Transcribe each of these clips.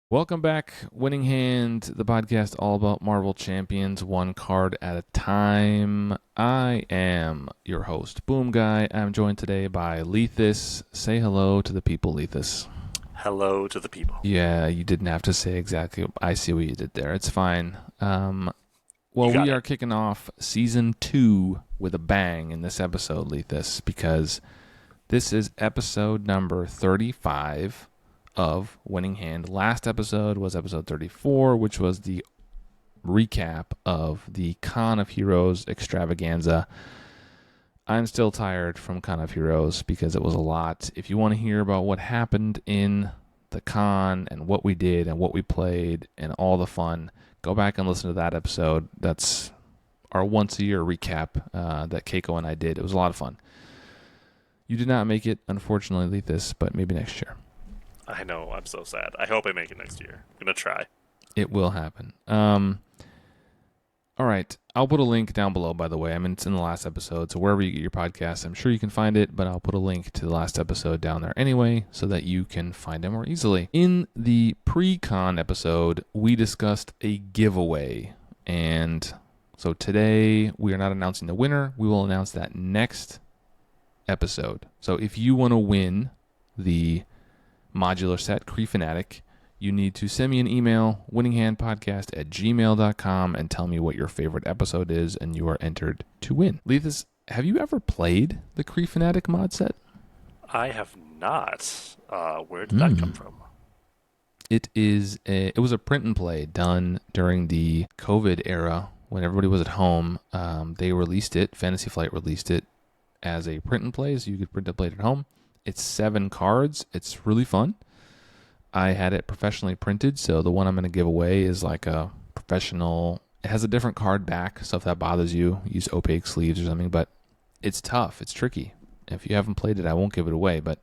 Welcome back, Winning Hand, the podcast all about Marvel Champions, one card at a time. I am your host, Boom Guy. I'm joined today by Lethus. Say hello to the people, Lethus. Hello to the people. Yeah, you didn't have to say exactly. I see what you did there. It's fine. Well, we are kicking off Season 2 with a bang in this episode, Lethus, because this is episode number 35 of Winning Hand. Last episode was episode 34, which was the recap of the Con of Heroes extravaganza. I'm still tired from Con of Heroes because it was a lot. If you want to hear about what happened in the con and what we did and what we played and all the fun, go back and listen to that episode. That's our once-a-year recap that Keiko and I did. It was a lot of fun. You did not make it, unfortunately, Lethus, but maybe next year. I know, I'm so sad. I hope I make it next year. I'm going to try. It will happen. All right. I'll put a link down below, by the way. I mean, it's in the last episode, so wherever you get your podcasts, I'm sure you can find it, but I'll put a link to the last episode down there anyway so that you can find it more easily. In the pre-con episode, we discussed a giveaway, and so today we are not announcing the winner. We will announce that next episode. So if you want to win the modular set, Kree Fanatic, you need to send me an email, winninghandpodcast@gmail.com, and tell me what your favorite episode is, and you are entered to win. Lethus, have you ever played the Kree Fanatic mod set? I have not. Where did that come from? It was a print and play done during the COVID era when everybody was at home. They released it, Fantasy Flight released it as a print and play, so you could print and play it at home. It's 7 cards. It's really fun. I had it professionally printed, so the one I'm going to give away is like a professional. It has a different card back, so if that bothers you, use opaque sleeves or something, but it's tough. It's tricky. If you haven't played it, I won't give it away, but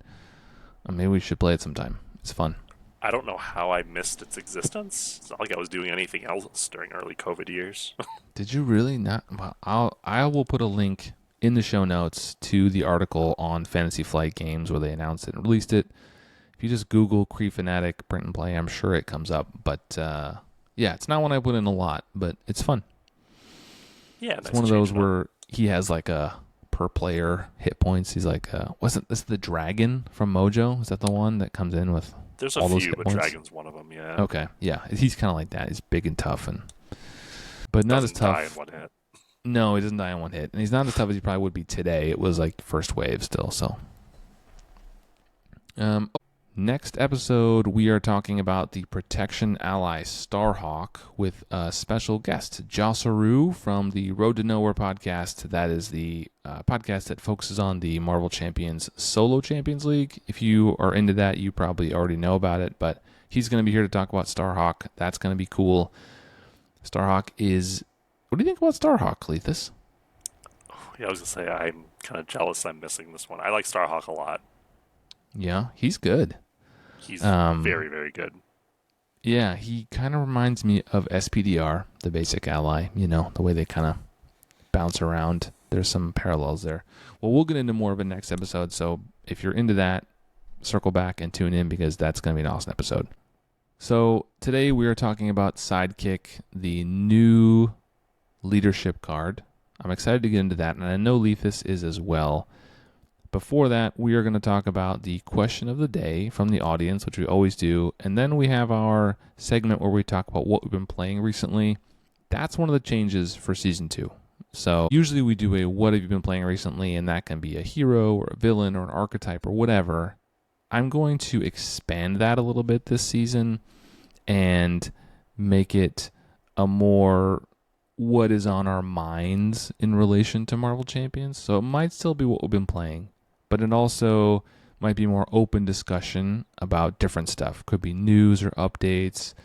maybe we should play it sometime. It's fun. I don't know how I missed its existence. It's not like I was doing anything else during early COVID years. Did you really not? Well, I will put a link in the show notes to the article on Fantasy Flight Games where they announced it and released it. If you just Google Kree Fanatic print and play, I'm sure it comes up. But yeah, it's not one I put in a lot, but it's fun. Yeah, it's one of those where he has like a per player hit points. He's like, wasn't this the dragon from Mojo? Is that the one that comes in with? There's all a those few, hit but points? Dragon's one of them. Yeah. Okay, yeah, he's kind of like that. He's big and tough, but not as tough. Die in one hit. No, he doesn't die in one hit. And he's not as tough as he probably would be today. It was like first wave still, so. Next episode, we are talking about the Protection Ally Starhawk with a special guest, Jossaru from the Road to Nowhere podcast. That is the podcast that focuses on the Marvel Champions Solo Champions League. If you are into that, you probably already know about it, but he's going to be here to talk about Starhawk. That's going to be cool. Starhawk is... What do you think about Starhawk, Lethus? Yeah, I was going to say, I'm kind of jealous I'm missing this one. I like Starhawk a lot. Yeah, he's good. He's very, very good. Yeah, he kind of reminds me of SPDR, the basic ally, the way they kind of bounce around. There's some parallels there. Well, we'll get into more of it next episode, so if you're into that, circle back and tune in because that's going to be an awesome episode. So today we are talking about Sidekick, the new leadership card. I'm excited to get into that, and I know Lethus is as well. Before that, we are going to talk about the question of the day from the audience, which we always do, and then we have our segment where we talk about what we've been playing recently. That's one of the changes for Season 2. So usually we do a what have you been playing recently, and that can be a hero or a villain or an archetype or whatever. I'm going to expand that a little bit this season and make it a more what is on our minds in relation to Marvel Champions. So it might still be what we've been playing, but it also might be more open discussion about different stuff. Could be news or updates,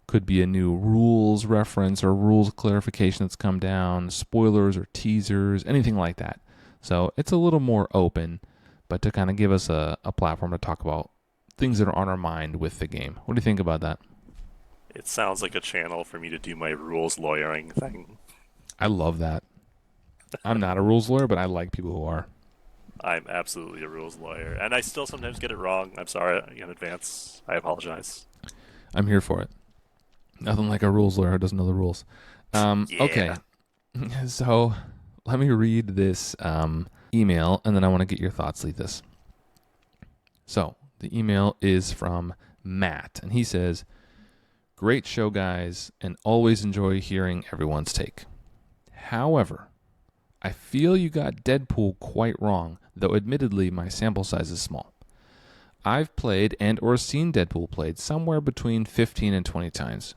could be a new rules reference or rules clarification that's come down, spoilers or teasers, anything like that. So it's a little more open, but to kind of give us a platform to talk about things that are on our mind with the game. What do you think about that? It sounds like a channel for me to do my rules lawyering thing. I love that. I'm not a rules lawyer, but I like people who are. I'm absolutely a rules lawyer, and I still sometimes get it wrong. I'm sorry in advance. I apologize. I'm here for it. Nothing like a rules lawyer who doesn't know the rules. Okay, Yeah. so let me read this email, and then I want to get your thoughts, Lethus. So the email is from Matt, and he says, "Great show, guys, and always enjoy hearing everyone's take. However, I feel you got Deadpool quite wrong, though admittedly my sample size is small. I've played and or seen Deadpool played somewhere between 15 and 20 times.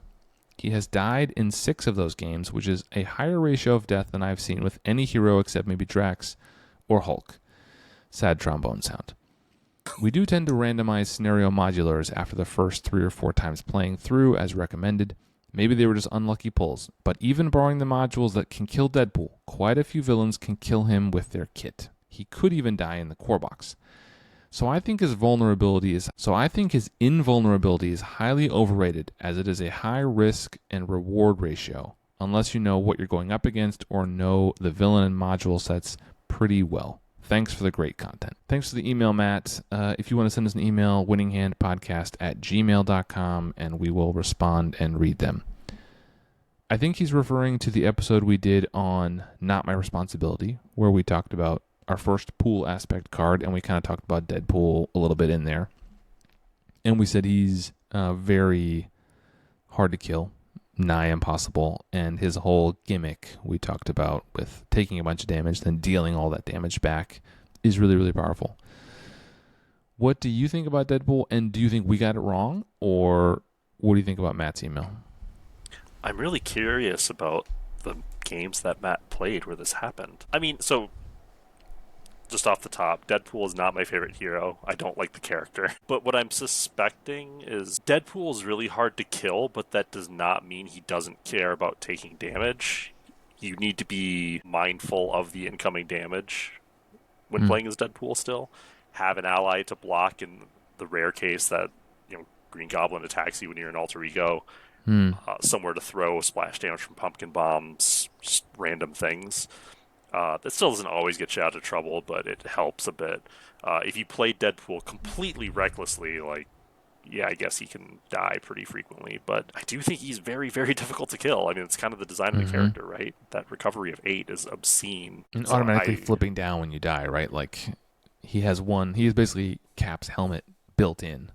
He has died in 6 of those games, which is a higher ratio of death than I've seen with any hero except maybe Drax or Hulk. Sad trombone sound. We do tend to randomize scenario modulars after the first 3 or 4 times playing through as recommended. Maybe they were just unlucky pulls, but even borrowing the modules that can kill Deadpool, quite a few villains can kill him with their kit. He could even die in the core box. So I think his invulnerability is highly overrated, as it is a high risk and reward ratio, unless you know what you're going up against or know the villain and module sets pretty well. Thanks for the great content." Thanks for the email, Matt. If you want to send us an email, winninghandpodcast@gmail.com, and we will respond and read them. I think he's referring to the episode we did on Not My Responsibility, where we talked about our first pool aspect card, and we kind of talked about Deadpool a little bit in there. And we said he's very hard to kill, nigh impossible, and his whole gimmick we talked about with taking a bunch of damage, then dealing all that damage back is really, really powerful. What do you think about Deadpool, and do you think we got it wrong, or what do you think about Matt's email? I'm really curious about the games that Matt played where this happened. I mean, so just off the top, Deadpool is not my favorite hero. I don't like the character. But what I'm suspecting is Deadpool is really hard to kill, but that does not mean he doesn't care about taking damage. You need to be mindful of the incoming damage when playing as Deadpool still. Have an ally to block in the rare case that, Green Goblin attacks you when you're an alter ego. Somewhere to throw splash damage from pumpkin bombs, just random things. That still doesn't always get you out of trouble, but it helps a bit. If you play Deadpool completely recklessly, I guess he can die pretty frequently. But I do think he's very, very difficult to kill. I mean, it's kind of the design of the character, right? That recovery of 8 is obscene. And automatically flipping down when you die, right? Like, he has basically Cap's helmet built in.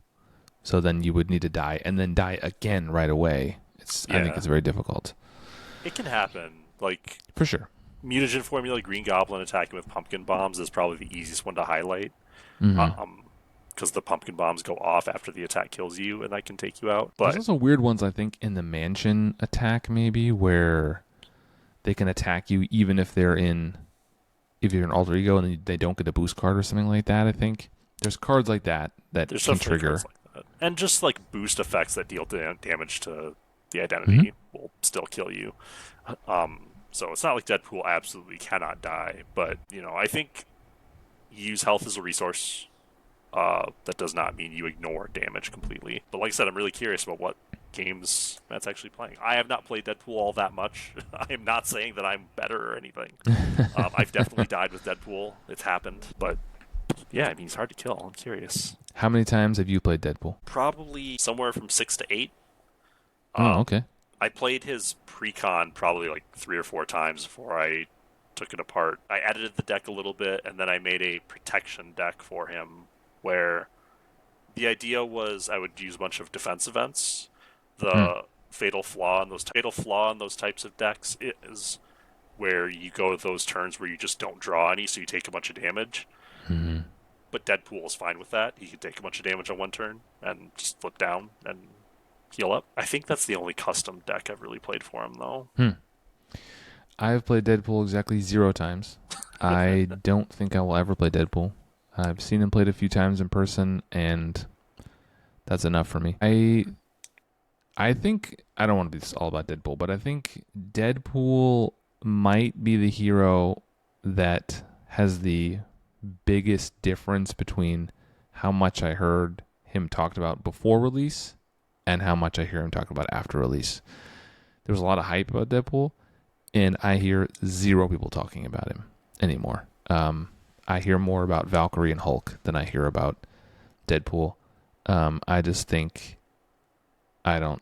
So then you would need to die, and then die again right away. I think it's very difficult. It can happen. For sure. Mutagen formula, Green Goblin attacking with pumpkin bombs is probably the easiest one to highlight. Because the pumpkin bombs go off after the attack kills you, and that can take you out. But there's also weird ones, I think, in the mansion attack, maybe, where they can attack you even if you're an alter ego and they don't get a boost card or something like that, I think. There's cards like that can trigger. Like that. And just boost effects that deal damage to the identity will still kill you. So it's not like Deadpool absolutely cannot die, but I think you use health as a resource. That does not mean you ignore damage completely. But like I said, I'm really curious about what games Matt's actually playing. I have not played Deadpool all that much. I am not saying that I'm better or anything. I've definitely died with Deadpool. It's happened, but yeah, I mean, he's hard to kill. I'm curious. How many times have you played Deadpool? Probably somewhere from 6 to 8. Okay. I played his pre-con probably 3 or 4 times before I took it apart. I edited the deck a little bit, and then I made a protection deck for him where the idea was I would use a bunch of defense events. The fatal flaw in those types of decks is where you go those turns where you just don't draw any, so you take a bunch of damage. But Deadpool is fine with that. He can take a bunch of damage on one turn and just flip down and heal up. I think that's the only custom deck I've really played for him, though. I've played Deadpool exactly 0 times. I don't think I will ever play Deadpool. I've seen him played a few times in person, and that's enough for me. I think, I don't want to be all about Deadpool, but I think Deadpool might be the hero that has the biggest difference between how much I heard him talked about before release and how much I hear him talk about after release. There was a lot of hype about Deadpool, and I hear zero people talking about him anymore. I hear more about Valkyrie and Hulk than I hear about Deadpool. I just think I don't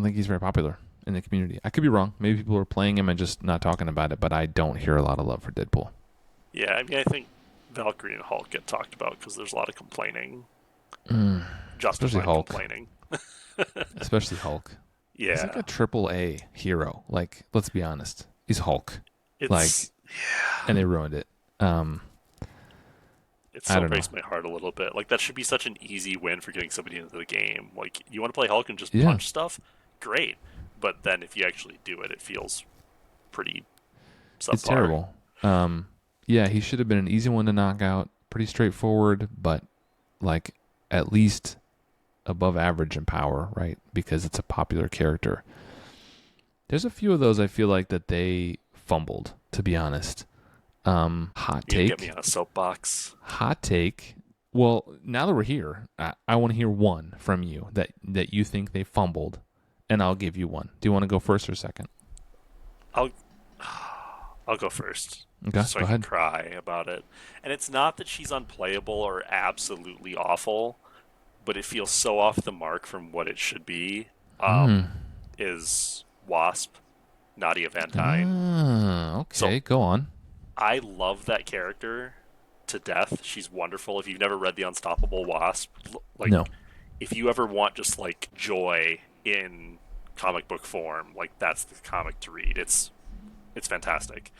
think he's very popular in the community. I could be wrong. Maybe people are playing him and just not talking about it, but I don't hear a lot of love for Deadpool. Yeah, I mean, I think Valkyrie and Hulk get talked about because there's a lot of complaining. Especially Justified Hulk. complaining. Especially Hulk. He's like Yeah. a triple A hero. Like, let's be honest. He's Hulk. It's And they ruined it. it I still don't breaks know. my heart a little bit. Like that should be such an easy win for getting somebody into the game. Like you want to play Hulk and just Yeah. punch stuff, great. But then if you actually do it, it feels pretty subpar. It's terrible. Yeah, he should have been an easy one to knock out. Pretty straightforward, but like at least above average in power, right? Because it's a popular character. There's a few of those I feel like that they fumbled, to be honest. Hot You take. get me on a soapbox. Hot take. Well, now that we're here, I want to hear one from you that you think they fumbled, and I'll give you one. Do you want to go first or second? I'll go first. Okay, So go I can ahead. cry about it. And it's not that she's unplayable or absolutely awful, but it feels so off the mark from what it should be. Is Wasp, Nadia Van Dyne. Okay, go on. I love that character to death. She's wonderful. If you've never read The Unstoppable Wasp, like No. if you ever want just like joy in comic book form, like that's the comic to read. It's fantastic.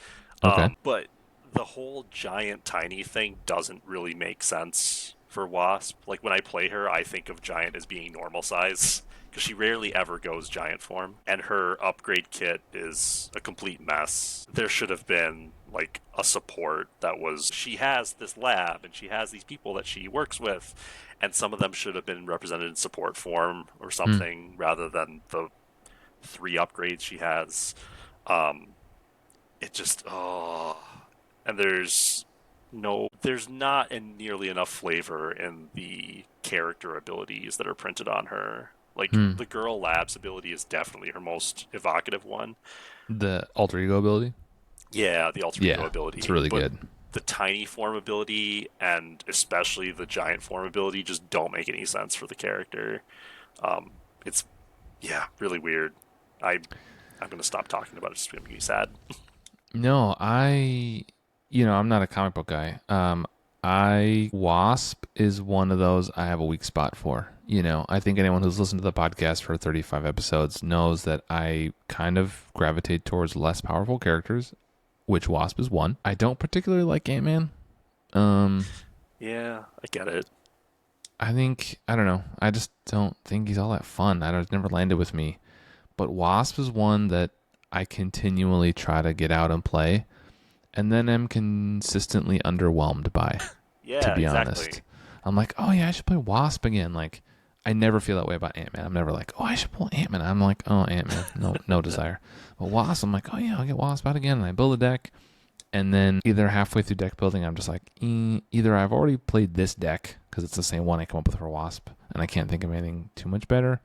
Okay. But the whole giant tiny thing doesn't really make sense for Wasp. Like when I play her, I think of giant as being normal size because she rarely ever goes giant form, and her upgrade kit is a complete mess. There should have been like a support that was she has this lab and she has these people that she works with, and some of them should have been represented in support form or something rather than the 3 upgrades she has. It just and there's not nearly enough flavor in the character abilities that are printed on her. Like the girl labs ability is definitely her most evocative one. The alter ego ability? Yeah, the alter ego ability. It's really but good. The tiny form ability and especially the giant form ability just don't make any sense for the character. It's really weird. I'm gonna stop talking about it just to make me sad. No, I'm not a comic book guy. Wasp is one of those I have a weak spot for. I think anyone who's listened to the podcast for 35 episodes knows that I kind of gravitate towards less powerful characters, which Wasp is one. I don't particularly like Ant-Man. Yeah, I get it. I don't know. I just don't think he's all that fun. It's never landed with me. But Wasp is one that I continually try to get out and play, and then am consistently underwhelmed by, Yeah, to be exactly. honest. I'm like, oh yeah, I should play Wasp again. Like, I never feel that way about Ant-Man. I'm never like, oh, I should pull Ant-Man. I'm like, oh, Ant-Man, no desire. But Wasp, I'm like, oh yeah, I'll get Wasp out again, and I build a deck, and then either halfway through deck building, I'm just like, either I've already played this deck, because it's the same one I come up with for Wasp, and I can't think of anything too much better,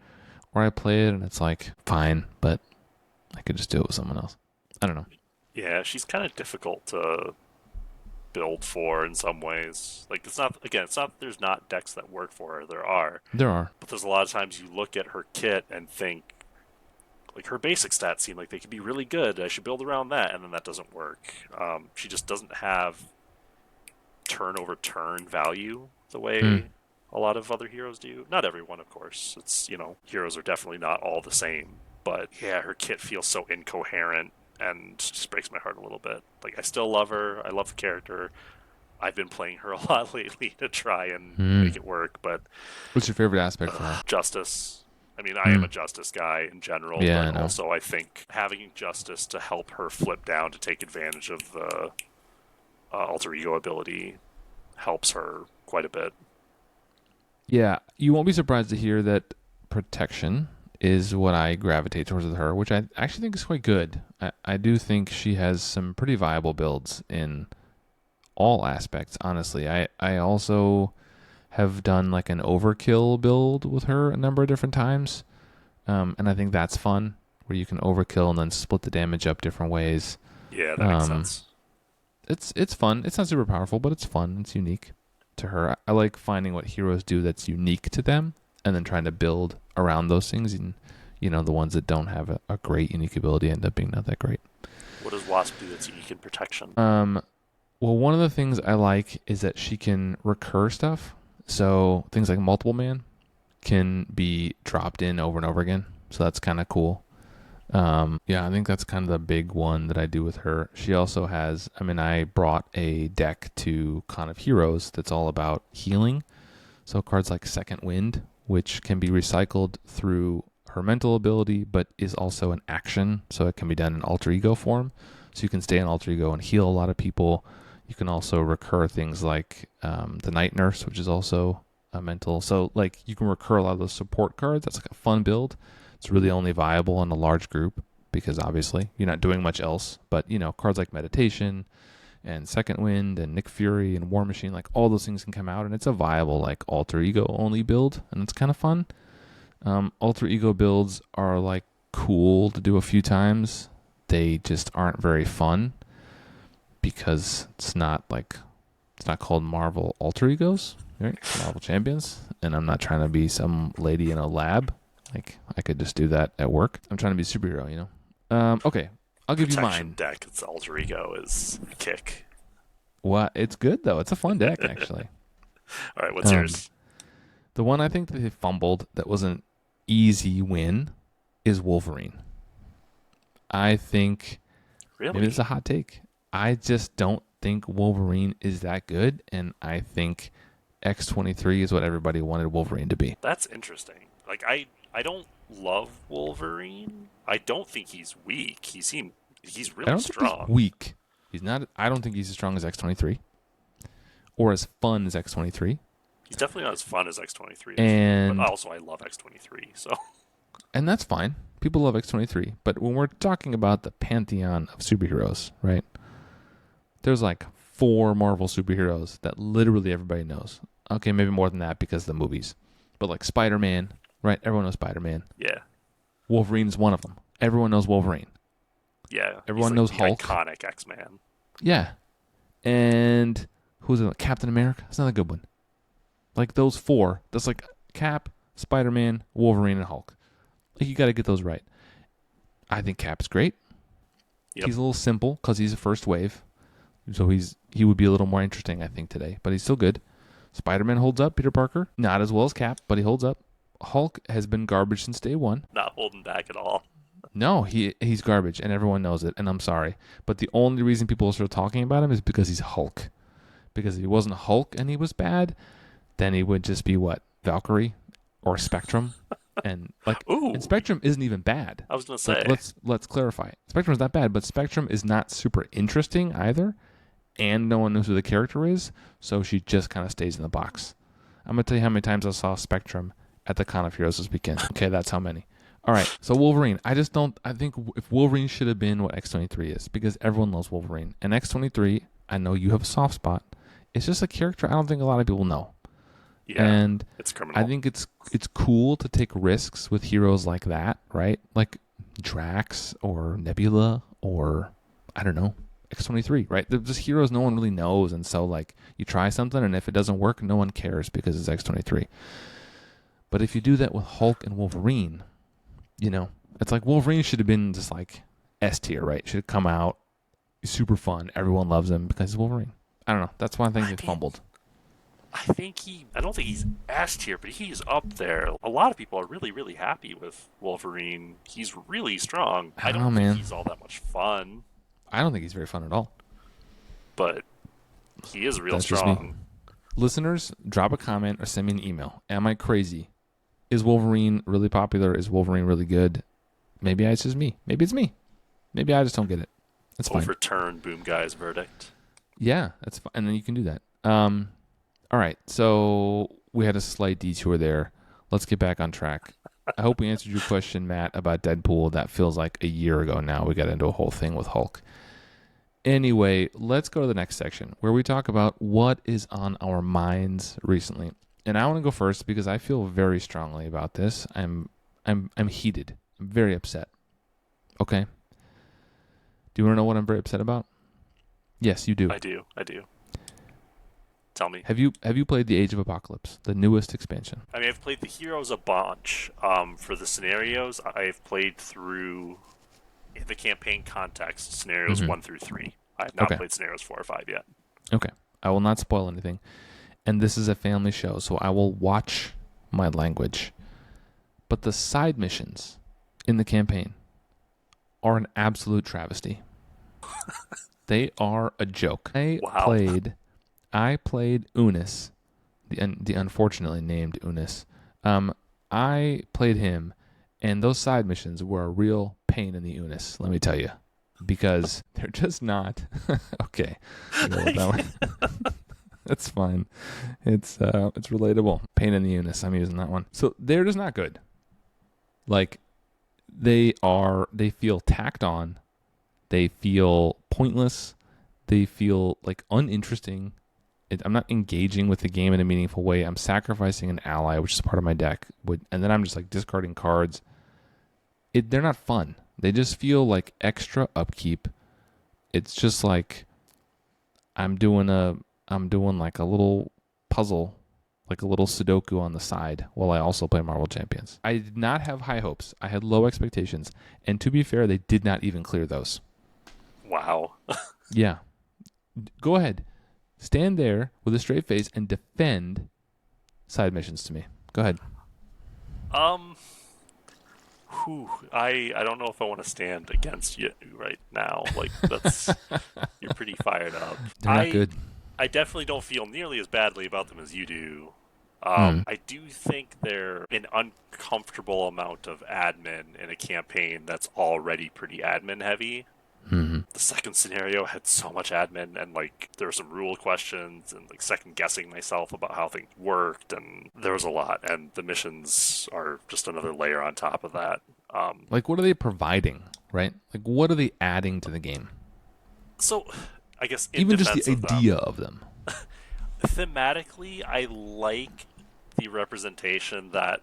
or I play it, and it's like, fine, but I could just do it with someone else. I don't know. Yeah, she's kind of difficult to build for in some ways. Like it's not that there's not decks that work for her. There are, There are. but there's a lot of times you look at her kit and think, like her basic stats seem like they could be really good. I should build around that, and then that doesn't work. She just doesn't have turn over turn value the way a lot of other heroes do. Not everyone, of course. It's heroes are definitely not all the same. But yeah, her kit feels so incoherent and just breaks my heart a little bit. Like I still love her. I love the character. I've been playing her a lot lately to try and make it work, but What's your favorite aspect for her? Justice. I mean, I am a Justice guy in general, Yeah, I but know. also I think having Justice to help her flip down to take advantage of the alter ego ability helps her quite a bit. Yeah, you won't be surprised to hear that protection is what I gravitate towards with her, which I actually think is quite good. I do think she has some pretty viable builds in all aspects, honestly. I also have done like an overkill build with her a number of different times. And I think that's fun, where you can overkill and then split the damage up different ways. Yeah, that makes Um, sense. it's fun. It's not super powerful, but it's fun. It's unique to her. I like finding what heroes do that's unique to them, and then trying to build around those things. And the ones that don't have a great unique ability end up being not that great. What does Wasp do that's unique in protection? Well, one of the things I like is that she can recur stuff. So things like multiple man can be dropped in over and over again. So that's kind of cool. Yeah, I think that's kind of the big one that I do with her. She also has, I brought a deck to Con of Heroes that's all about healing. So cards like Second Wind, which can be recycled through her mental ability, but is also an action. So it can be done in alter ego form. So you can stay in alter ego and heal a lot of people. You can also recur things like the Night Nurse, which is also a mental. So like you can recur a lot of those support cards. That's like a fun build. It's really only viable in a large group because obviously you're not doing much else. But cards like Meditation and Second Wind and Nick Fury and War Machine, like all those things can come out, and it's a viable like alter ego only build, and it's kind of fun. Alter ego builds are like cool to do a few times. They just aren't very fun because it's not called Marvel Alter Egos, right? It's Marvel Champions, and I'm not trying to be some lady in a lab. Like I could just do that at work. I'm trying to be a superhero, Okay, I'll give you Protection mine. deck, its alter ego is kick. What? It's good though. It's a fun deck actually. All right, what's yours? The one I think that they fumbled that was an easy win is Wolverine. I think Really? maybe it's a hot take. I just don't think Wolverine is that good, and I think X-23 is what everybody wanted Wolverine to be. That's interesting. Like I don't love Wolverine. I don't think he's weak. He's I really don't strong. think he's weak. He's not. I don't think he's as strong as X-23 or as fun as X-23. He's definitely not as fun as X-23, And but also I love X-23. So and that's fine. People love X-23, but when we're talking about the pantheon of superheroes, right? There's like 4 Marvel superheroes that literally everybody knows. Okay, maybe more than that because of the movies. But like Spider-Man, right? Everyone knows Spider-Man. yeah, Wolverine's one of them. Everyone knows Wolverine. yeah. Everyone He's knows like Hulk. the iconic X-Man. Yeah. And who's it? Captain America? That's not a good one. Like those 4. That's like Cap, Spider-Man, Wolverine, and Hulk. Like you got to get those right. I think Cap's great. Yep. He's a little simple because he's a first wave. So he would be a little more interesting, I think, today. But he's still good. Spider-Man holds up. Peter Parker, not as well as Cap, but he holds up. Hulk has been garbage since day one. Not holding back at all. No, he's garbage, and everyone knows it, and I'm sorry. But the only reason people are still talking about him is because he's Hulk. Because if he wasn't Hulk and he was bad, then he would just be what? Valkyrie or Spectrum? And Ooh, and Spectrum isn't even bad. I was gonna say. Let's clarify. Spectrum is not bad, but Spectrum is not super interesting either, and no one knows who the character is, so she just kind of stays in the box. I'm gonna tell you how many times I saw Spectrum at the Con of Heroes this weekend. Okay, that's how many. All right, so Wolverine. I think if Wolverine should have been what X-23 is, because everyone loves Wolverine. And X-23, I know you have a soft spot. It's just a character I don't think a lot of people know. Yeah, and it's criminal. I think it's cool to take risks with heroes like that, right? Like Drax or Nebula or, I don't know, X-23, right? They're just heroes no one really knows, and so like you try something, and if it doesn't work, no one cares because it's X-23. But if you do that with Hulk and Wolverine, it's like Wolverine should have been just like S tier, right? Should have come out, super fun, everyone loves him because he's Wolverine. I don't know. That's why I think they fumbled. I don't think he's S tier, but he's up there. A lot of people are really, really happy with Wolverine. He's really strong. I don't think he's all that much fun. I don't think he's very fun at all. But he is real That's just me. strong. Listeners, drop a comment or send me an email. Am I crazy? Is Wolverine really popular? Is Wolverine really good? Maybe it's just me. Maybe it's me. Maybe I just don't get it. That's fine. Overturn Boom Guy's verdict. Yeah, that's fine. And then you can do that. All right, so we had a slight detour there. Let's get back on track. I hope we answered your question, Matt, about Deadpool. That feels like a year ago now. We got into a whole thing with Hulk. Anyway, let's go to the next section where we talk about what is on our minds recently. And I want to go first because I feel very strongly about this. I'm I'm heated. I'm very upset. Okay. Do you want to know what I'm very upset about? Yes, you do. I do. I do. Tell me. Have you played the Age of Apocalypse, the newest expansion? I mean, I've played the heroes a bunch. For the scenarios, I've played through in the campaign context scenarios 1 through 3. I have not Okay. played scenarios 4 or 5 yet. Okay. I will not spoil anything. And this is a family show, so I will watch my language. But the side missions in the campaign are an absolute travesty. They are a joke. Wow. I played Unis, the unfortunately named Unis. I played him, and those side missions were a real pain in the Unis, let me tell you, because they're just not okay. That's fine. It's relatable. Pain in the Unis. I'm using that one. So they're just not good. Like they feel tacked on. They feel pointless. They feel like uninteresting. I'm not engaging with the game in a meaningful way. I'm sacrificing an ally, which is part of my deck, and then I'm just like discarding cards. They're not fun. They just feel like extra upkeep. It's just like I'm doing like a little puzzle, like a little Sudoku on the side while I also play Marvel Champions. I did not have high hopes. I had low expectations. And to be fair, they did not even clear those. Wow. Yeah. Go ahead. Stand there with a straight face and defend side missions to me. Go ahead. I don't know if I want to stand against you right now. Like you're pretty fired up. They're not good. I definitely don't feel nearly as badly about them as you do. I do think they're an uncomfortable amount of admin in a campaign that's already pretty admin heavy. Mm-hmm. The second scenario had so much admin, and like there were some rule questions, and like second guessing myself about how things worked, and there was a lot. And the missions are just another layer on top of that. Like, what are they providing, right? Like, what are they adding to the game? So, I guess even just the idea of them. Thematically, I like the representation that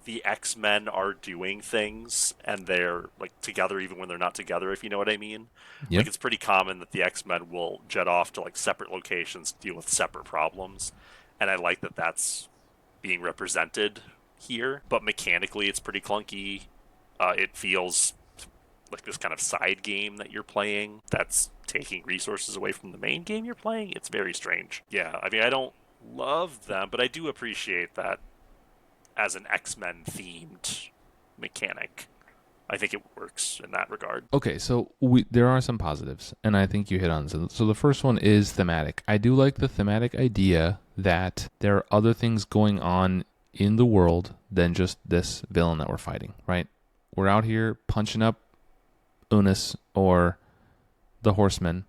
the X-Men are doing things and they're like together even when they're not together, if you know what I mean. Yep. Like it's pretty common that the X-Men will jet off to like separate locations to deal with separate problems, and I like that that's being represented here. But mechanically it's pretty clunky. It feels like this kind of side game that you're playing that's taking resources away from the main game you're playing. It's very strange. Yeah, I mean, I don't love them, but I do appreciate that as an X-Men themed mechanic. I think it works in that regard. Okay, so there are some positives, and I think you hit on them. So the first one is thematic. I do like the thematic idea that there are other things going on in the world than just this villain that we're fighting, right? We're out here punching up Unis or the Horsemen,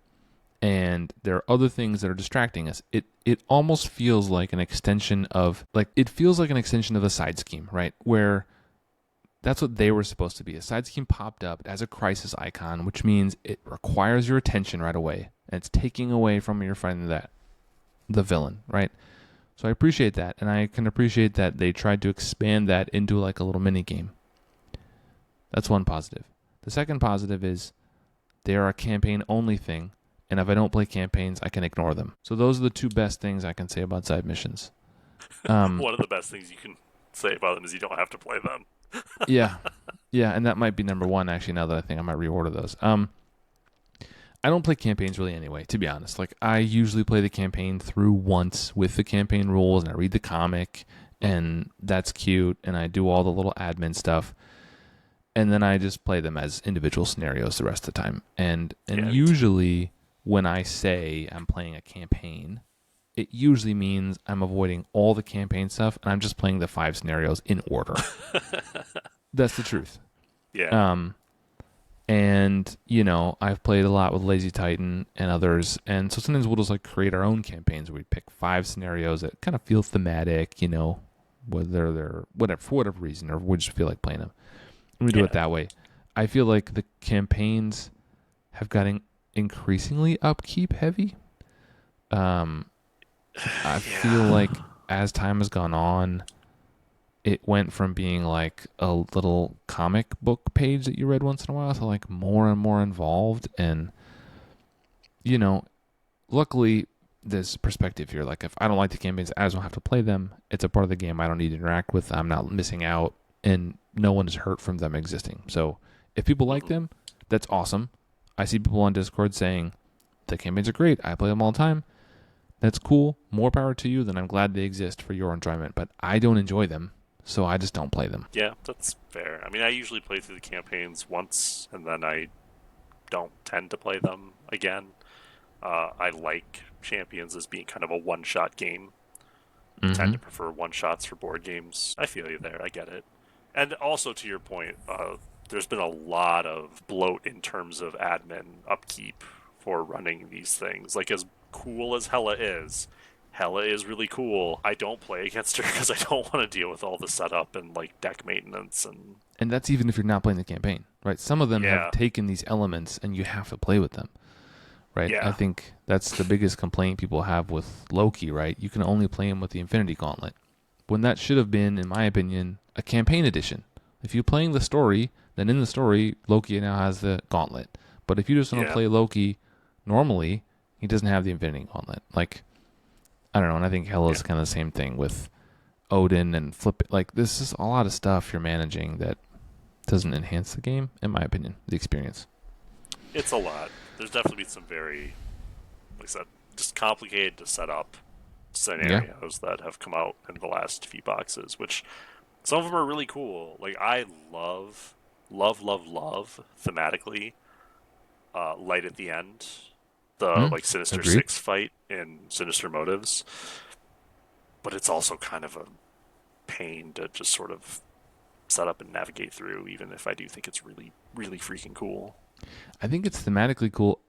and there are other things that are distracting us. It almost feels like an extension of a side scheme, right? Where that's what they were supposed to be. A side scheme popped up as a crisis icon, which means it requires your attention right away, and it's taking away from your fighting the villain, right? So I appreciate that, and I can appreciate that they tried to expand that into like a little mini game. That's one positive. The second positive is they are a campaign-only thing, and if I don't play campaigns, I can ignore them. So those are the two best things I can say about side missions. One of the best things you can say about them is you don't have to play them. Yeah, and that might be number one, actually, now that I think I might reorder those. I don't play campaigns really anyway, to be honest. Like, I usually play the campaign through once with the campaign rules, and I read the comic, and that's cute, and I do all the little admin stuff. And then I just play them as individual scenarios the rest of the time. And usually when I say I'm playing a campaign, it usually means I'm avoiding all the campaign stuff and I'm just playing the 5 scenarios in order. That's the truth. Yeah. And, I've played a lot with Lazy Titan and others. And so sometimes we'll just like create our own campaigns where we pick 5 scenarios that kind of feel thematic, whether they're for whatever reason, or we just feel like playing them. We do it that way. I feel like the campaigns have gotten increasingly upkeep heavy. I feel like as time has gone on, it went from being like a little comic book page that you read once in a while to like more and more involved. And, you know, luckily, this perspective here, like if I don't like the campaigns, I just don't have to play them. It's a part of the game I don't need to interact with. I'm not missing out, and no one is hurt from them existing. So if people like Hmm. them, that's awesome. I see people on Discord saying the campaigns are great. I play them all the time. That's cool. More power to you. Then I'm glad they exist for your enjoyment. But I don't enjoy them, so I just don't play them. Yeah, that's fair. I mean, I usually play through the campaigns once, and then I don't tend to play them again. I like Champions as being kind of a one-shot game. Tend Mm-hmm. to prefer one-shots for board games. I feel you there. I get it. And also to your point, there's been a lot of bloat in terms of admin upkeep for running these things. Like as cool as Hella is really cool. I don't play against her because I don't want to deal with all the setup and like deck maintenance and And that's even if you're not playing the campaign, right? Some of them have yeah, taken these elements and you have to play with them, right? I yeah, think that's the biggest complaint people have with Loki, right? You can only play him with the Infinity Gauntlet. When that should have been, in my opinion, a campaign edition. If you're playing the story, then in the story, Loki now has the gauntlet. But if you just want to yeah, play Loki normally, he doesn't have the Infinity Gauntlet. Like, I don't know, and I think yeah. Hela's kind of the same thing with Odin and Flip. Like, this is a lot of stuff you're managing that doesn't enhance the game, in my opinion, the experience. It's a lot. There's definitely been some very, like I said, just complicated to set up Yeah. scenarios that have come out in the last few boxes, which some of them are really cool. Like I love thematically. Light at the end, the Hmm. like Sinister Agreed. Six fight in Sinister Motives, but it's also kind of a pain to just sort of set up and navigate through. Even if I do think it's really freaking cool. I think it's thematically cool.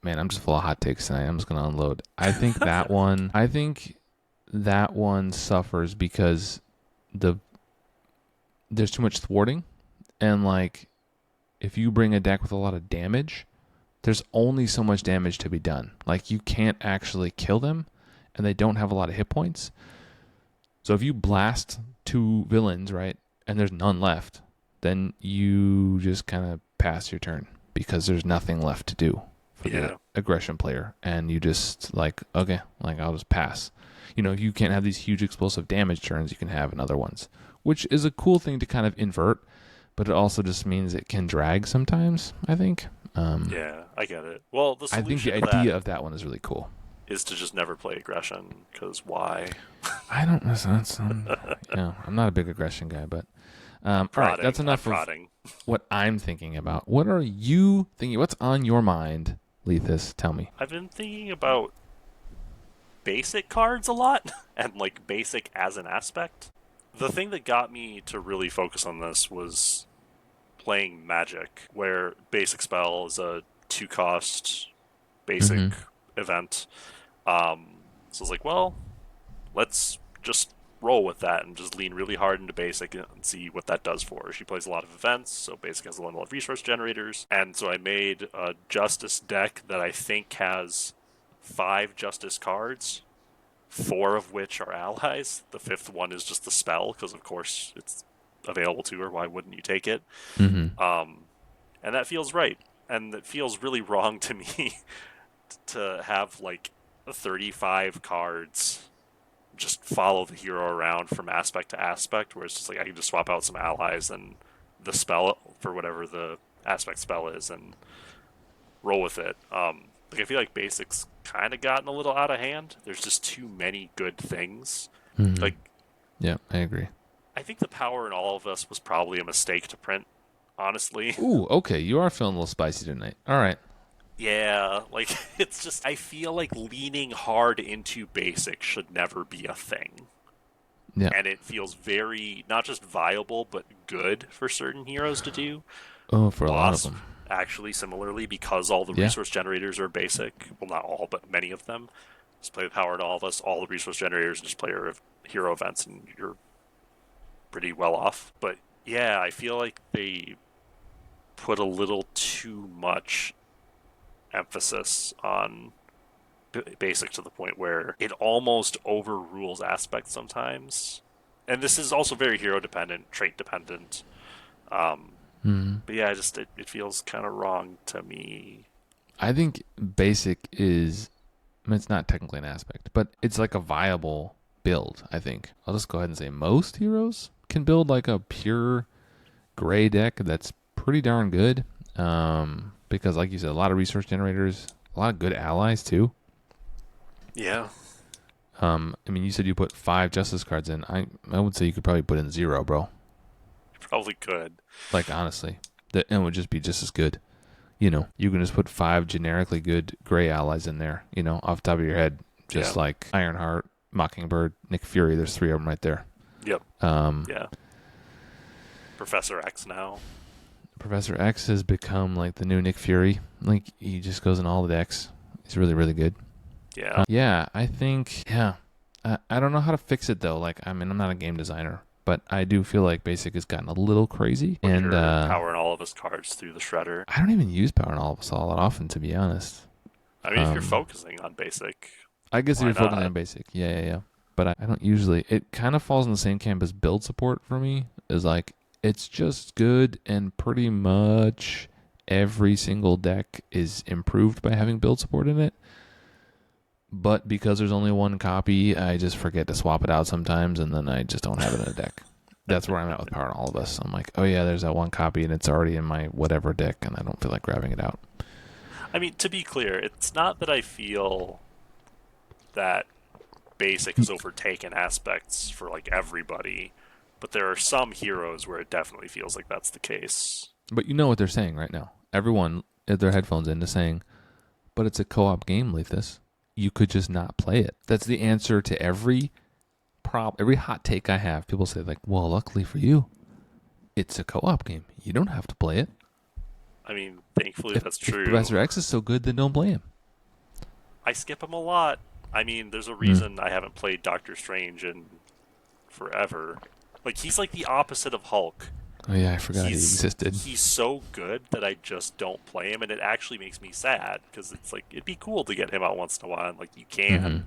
Man, I'm just full of hot takes tonight. I'm just gonna unload. I think that one suffers because the there's too much thwarting, and like if you bring a deck with a lot of damage, there's only so much damage to be done. Like you can't actually kill them, and they don't have a lot of hit points. So if you blast two villains, right, and there's none left, then you just kind of pass your turn because there's nothing left to do for the Yeah, aggression player, and you just like, okay, like I'll just pass. You know, you can't have these huge explosive damage turns you can have in other ones, which is a cool thing to kind of invert, but it also just means it can drag sometimes, I think. Um, yeah, I get it. Well, the I think solution the to that idea of that one is really cool. is to just never play aggression, because why? I don't know. I'm not a big aggression guy, but all right, that's I'm enough of prodding. what I'm thinking about. What are you thinking? What's on your mind, Lethus? Tell me. I've been thinking about basic cards a lot, and like basic as an aspect. The thing that got me to really focus on this was playing Magic, where basic spell is a two cost basic Mm-hmm. event. So I was like, well, let's just roll with that and just lean really hard into basic and see what that does for her. She plays a lot of events, so basic has a lot of resource generators. And so I made a justice deck that I think has 5 justice cards, 4 of which are allies. The fifth one is just the spell, because of course it's available to her. Why wouldn't you take it? Mm-hmm. Um, and that feels right. And it feels really wrong to me to have like 35 cards just follow the hero around from aspect to aspect, where it's just like I can just swap out some allies and the spell for whatever the aspect spell is and roll with it. Like I feel like basics kind of gotten a little out of hand. There's just too many good things. Mm-hmm. Like Yeah, I agree. I think the power in all of us was probably a mistake to print, honestly. Ooh, okay. You are feeling a little spicy tonight. All right. Yeah, like it's just I feel like leaning hard into basics should never be a thing. Yeah. And it feels very not just viable but good for certain heroes to do. Oh, for a lot of Wasp them. actually similarly because all the Yeah. resource generators are basic. Well, not all, but many of them. Just play the power in all of us. All the resource generators just play hero events, and you're pretty well off. But yeah, I feel like they put a little too much emphasis on basic to the point where it almost overrules aspects sometimes. And this is also very hero dependent, trait dependent. Um, Hmm. but yeah, just it feels kind of wrong to me. I think basic is, I mean, it's not technically an aspect, but it's like a viable build, I think. I'll just go ahead and say most heroes can build like a pure gray deck that's pretty darn good. Because, like you said, a lot of resource generators, a lot of good allies too. Yeah, I mean, you said you put 5 justice cards in. I would say you could probably put in 0, bro. you probably could. Like honestly, it would just be just as good. You can just put 5 generically good gray allies in there. Off the top of your head, Yeah. just like Ironheart, Mockingbird, Nick Fury. There's 3 of them right there. Yep. Um, Yeah. Professor X now. Professor X has become like the new Nick Fury. Like he just goes in all the decks. He's really, really good. Yeah. Yeah, I think. Yeah, I don't know how to fix it though. Like, I mean, I'm not a game designer, but I do feel like Basic has gotten a little crazy, When and you're powering all of his cards through the shredder. I don't even use Power and All of Us all that often, to be honest. I mean, if you're focusing on basic, I guess if why you're focusing not? on Basic, yeah. But I don't usually. It kind of falls in the same camp as build support for me. Is like it's just good, and pretty much every single deck is improved by having build support in it. But because there's only one copy, I just forget to swap it out sometimes, and then I just don't have it in a deck. That's where I'm at with Power and All of Us. I'm like, oh yeah, there's that one copy, and it's already in my whatever deck, and I don't feel like grabbing it out. I mean, to be clear, it's not that I feel that basic has overtaken aspects for like everybody, but there are some heroes where it definitely feels like that's the case. But you know what they're saying right now. Everyone had their headphones in to saying, but it's a co-op game, Lethus. You could just not play it. That's the answer to every every hot take I have. People say like, well, luckily for you, it's a co-op game. You don't have to play it. I mean, thankfully that's If true. Professor X is so good, then don't play him. I skip him a lot. I mean, there's a Mm. reason I haven't played Doctor Strange in forever. Like he's like the opposite of Hulk. Oh yeah, I forgot he He's existed. he's so good that I just don't play him, and it actually makes me sad because it's like it'd be cool to get him out once in a while, and like you can, Hmm.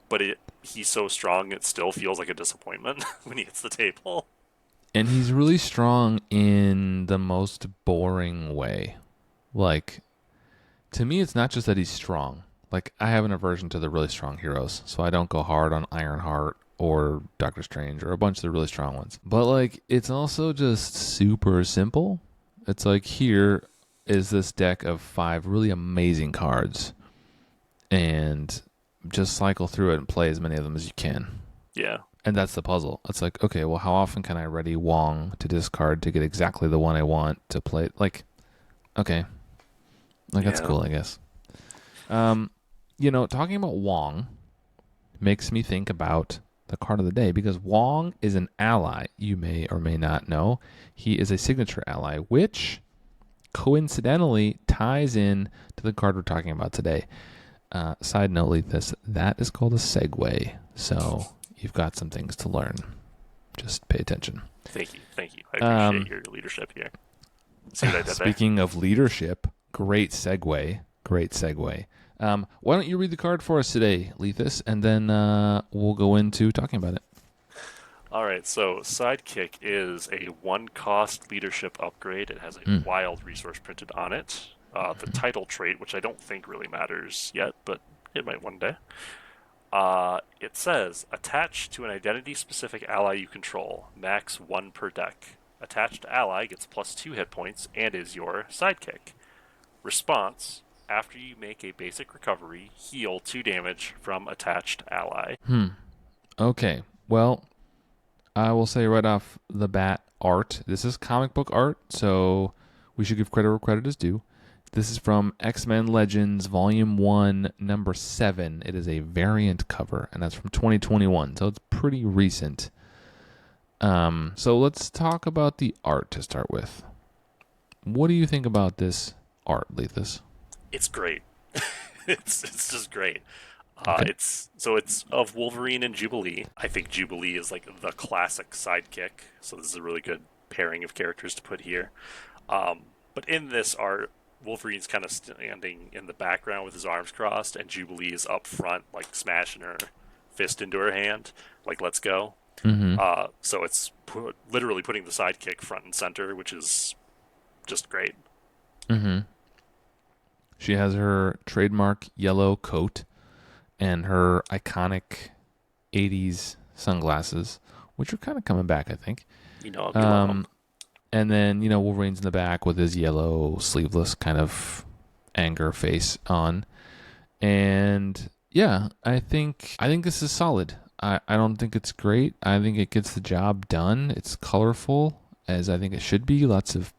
but he's so strong it still feels like a disappointment when he hits the table. And he's really strong in the most boring way. Like, to me, it's not just that he's strong. Like, I have an aversion to the really strong heroes, so I don't go hard on Ironheart or Doctor Strange or a bunch of the really strong ones. But, like, it's also just super simple. It's like, here is this deck of 5 really amazing cards, and just cycle through it and play as many of them as you can. Yeah, And that's the puzzle. It's like, okay, well, how often can I ready Wong to discard to get exactly the one I want to play? Like, okay, like that's yeah, cool, I guess. Talking about Wong makes me think about the card of the day because Wong is an ally. You may or may not know he is a signature ally, which coincidentally ties in to the card we're talking about today. Side note, Lethus, that is called a segue. So you've got some things to learn. Just pay attention. thank you. I Um, appreciate your leadership here. See what I did there? Speaking of leadership, great segue. Great segue. Why don't you read the card for us today, Lethus, and then we'll go into talking about it. All right, so Sidekick is a one-cost leadership upgrade. It has a Mm. wild resource printed on it. The title trait, which I don't think really matters yet, but it might one day. It says, attach to an identity-specific ally you control, max 1 per deck. Attached ally gets +2 hit points and is your Sidekick. Response, after you make a basic recovery, heal 2 damage from attached ally. Okay. Well, I will say right off the bat, art. This is comic book art, so we should give credit where credit is due. This is from X-Men Legends Volume 1, Number 7. It is a variant cover, and that's from 2021, so it's pretty recent. So let's talk about the art to start with. What do you think about this art, Lethus? It's great. it's just great. Okay. It's of Wolverine and Jubilee. I think Jubilee is like the classic sidekick, so this is a really good pairing of characters to put here. But in this art, Wolverine's kind of standing in the background with his arms crossed, and Jubilee is up front, like smashing her fist into her hand, like "Let's go." Mm-hmm. So it's literally putting the sidekick front and center, which is just great. Mm-hmm. She has her trademark yellow coat and her iconic 80s sunglasses, which are kind of coming back, I think. You know, we love them. Um, and then, Wolverine's in the back with his yellow sleeveless kind of anger face on. And yeah, I think this is solid. I don't think it's great. I think it gets the job done. It's colorful, as I think it should be. Lots of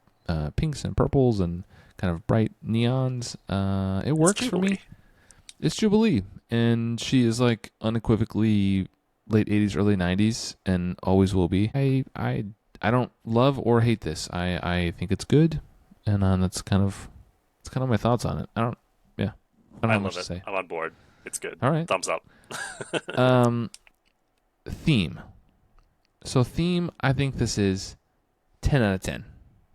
pinks and purples and kind of bright neons. It It's works for me. Jubilee. It's Jubilee, and she is like unequivocally late '80s, early '90s, and always will be. I don't love or hate this. I think it's good, and that's kind of my thoughts on it. I don't I have much love to it. say. I'm on board. It's good. All right. Thumbs up. Theme. So theme, I think this is 10 out of 10